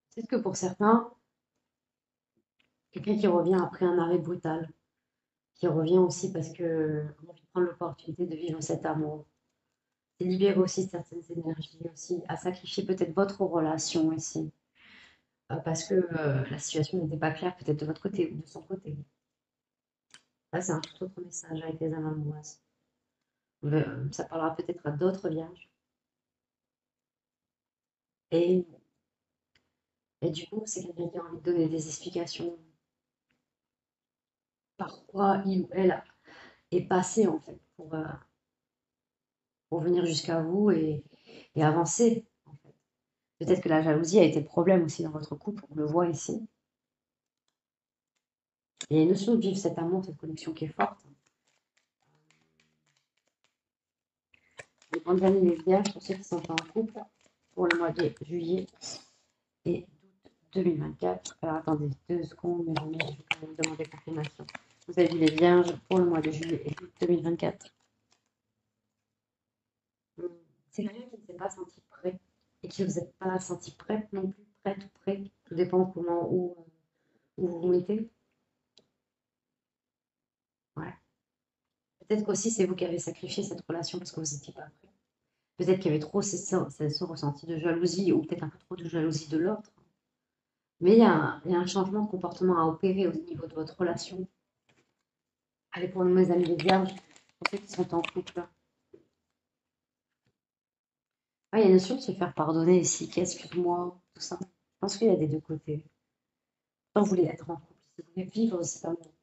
C'est que pour certains, quelqu'un qui revient après un arrêt brutal, qui revient aussi parce que on a envie de prendre l'opportunité de vivre cet amour. C'est libérer aussi certaines énergies aussi, à sacrifier peut-être votre relation ici, parce que la situation n'était pas claire peut-être de votre côté ou de son côté. Là, c'est un tout autre message avec les âmes amoureuses. Ça parlera peut-être à d'autres vierges. Et, et du coup, c'est quelqu'un qui a envie de donner des explications par quoi il ou elle est passé en fait pour venir jusqu'à vous et avancer. En fait. Peut-être que la jalousie a été le problème aussi dans votre couple, on le voit ici. Il y a une notion de vivre cet amour, cette connexion qui est forte. Les grandes amies les vierges, pour ceux qui sont en couple, pour le mois de juillet et d'août 2024. Alors attendez 2 secondes, mais je vais quand même demander confirmation. Vous avez vu les vierges pour le mois de juillet et d'août 2024. C'est quelqu'un qui ne s'est pas senti prêt et qui ne vous êtes pas senti prête non plus, prête ou prêt. Tout dépend comment, où vous vous mettez. Ouais. Peut-être qu'aussi c'est vous qui avez sacrifié cette relation parce que vous n'étiez pas prêt. Peut-être qu'il y avait trop ce ressenti de jalousie ou peut-être un peu trop de jalousie de l'autre. Mais il y a un changement de comportement à opérer au niveau de votre relation. Allez, pour mes amis les vierges, pour ceux qui sont en couple. Ah, il y a une notion de se faire pardonner ici, qu'excuse-moi, tout ça. Je pense qu'il y a des deux côtés. Quand vous voulez être en couple, si vous voulez vivre cet amour,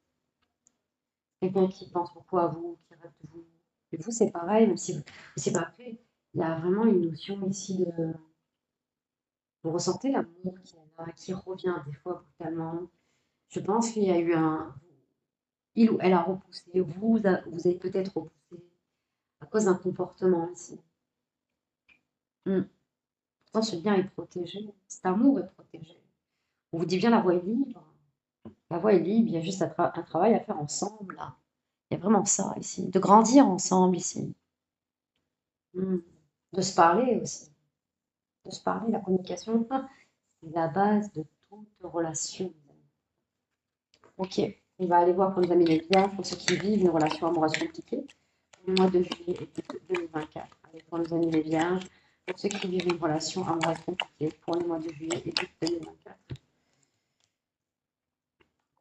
quelqu'un qui pense beaucoup à vous, qui rêve de vous. Et vous, c'est pareil, même si vous c'est pas prêt. Il y a vraiment une notion ici de. Vous ressentez l'amour qui est là, qui revient des fois brutalement. Je pense qu'il y a eu un. Il ou elle a repoussé, vous avez peut-être repoussé à cause d'un comportement ici. Hmm. Pourtant, ce bien est protégé, cet amour est protégé. On vous dit bien la voie est libre. La voie est libre, il y a juste un travail à faire ensemble, là. Il y a vraiment ça ici, de grandir ensemble ici. Hmm. De se parler aussi. De se parler, la communication, c'est la base de toute relation. Ok, on va aller voir pour nos amis lesbiennes, pour ceux qui vivent une relation amoureuse compliquée, pour le mois de juillet et d'août 2024. Allez, pour nos amis les vierges, pour ceux qui vivent une relation amoureuse compliquée, pour le mois de juillet et d'août 2024.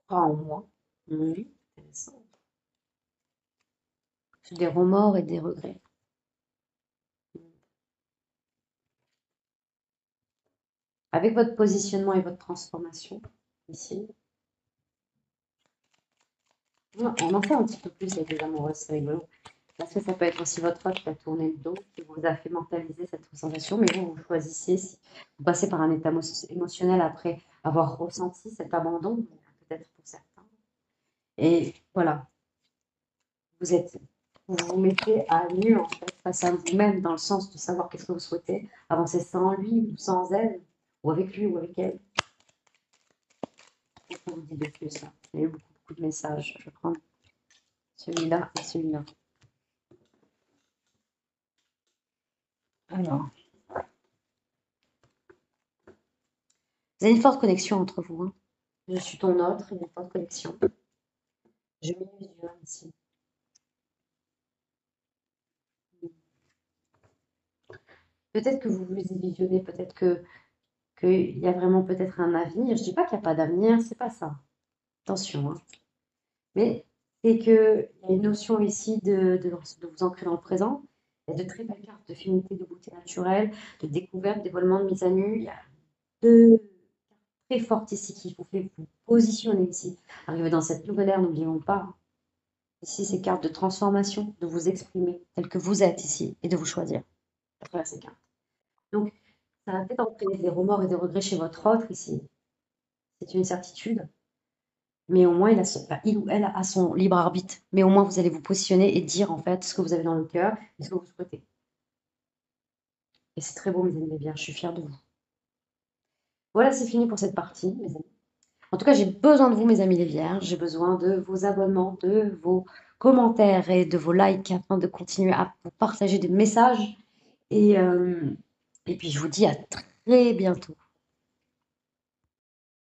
Pas en moi. Oui, intéressant. Des remords et des regrets. avec votre positionnement et votre transformation, ici, on en fait un petit peu plus avec les amoureuses, c'est rigolo. Parce que ça peut être aussi votre hôte qui a tourné le dos, qui vous a fait mentaliser cette sensation, mais vous choisissez si vous passez par un état émotionnel après avoir ressenti cet abandon, peut-être pour certains. Et voilà, vous êtes, vous vous mettez à nu en fait face à vous-même dans le sens de savoir qu'est-ce que vous souhaitez avancer sans lui ou sans elle, ou avec lui ou avec elle. Qu'est-ce qu'on vous dit de plus là? Il y a eu beaucoup de messages. Je vais prendre celui-là et celui-là. Alors, vous avez une forte connexion entre vous. Hein. Je suis ton autre, il y a une forte connexion. Je m'illusionne ici. Peut-être que vous vous illusionnez, peut-être qu'il y a vraiment peut-être un avenir. Je ne dis pas qu'il n'y a pas d'avenir, c'est pas ça. Attention, hein. Mais c'est qu'il y a une notion ici de vous ancrer dans le présent. Il y a de très belles cartes de féminité, de beauté naturelle, de découverte, d'évolution, de mise à nu. Il y a deux cartes très fortes ici qui vous fait vous positionner ici. Arriver dans cette nouvelle ère, n'oublions pas. Ici, ces cartes de transformation, de vous exprimer tel que vous êtes ici et de vous choisir à travers ces cartes. Donc, ça va peut-être entraîner des remords et des regrets chez votre autre ici. C'est une certitude. Mais au moins, il ou elle a son libre arbitre. Mais au moins, vous allez vous positionner et dire en fait ce que vous avez dans le cœur et ce que vous souhaitez. Et c'est très beau, mes amis, bien. Je suis fière de vous. Voilà, c'est fini pour cette partie, mes amis. En tout cas, j'ai besoin de vous, mes amis les vierges. J'ai besoin de vos abonnements, de vos commentaires et de vos likes afin de continuer à vous partager des messages. Et puis, je vous dis à très bientôt.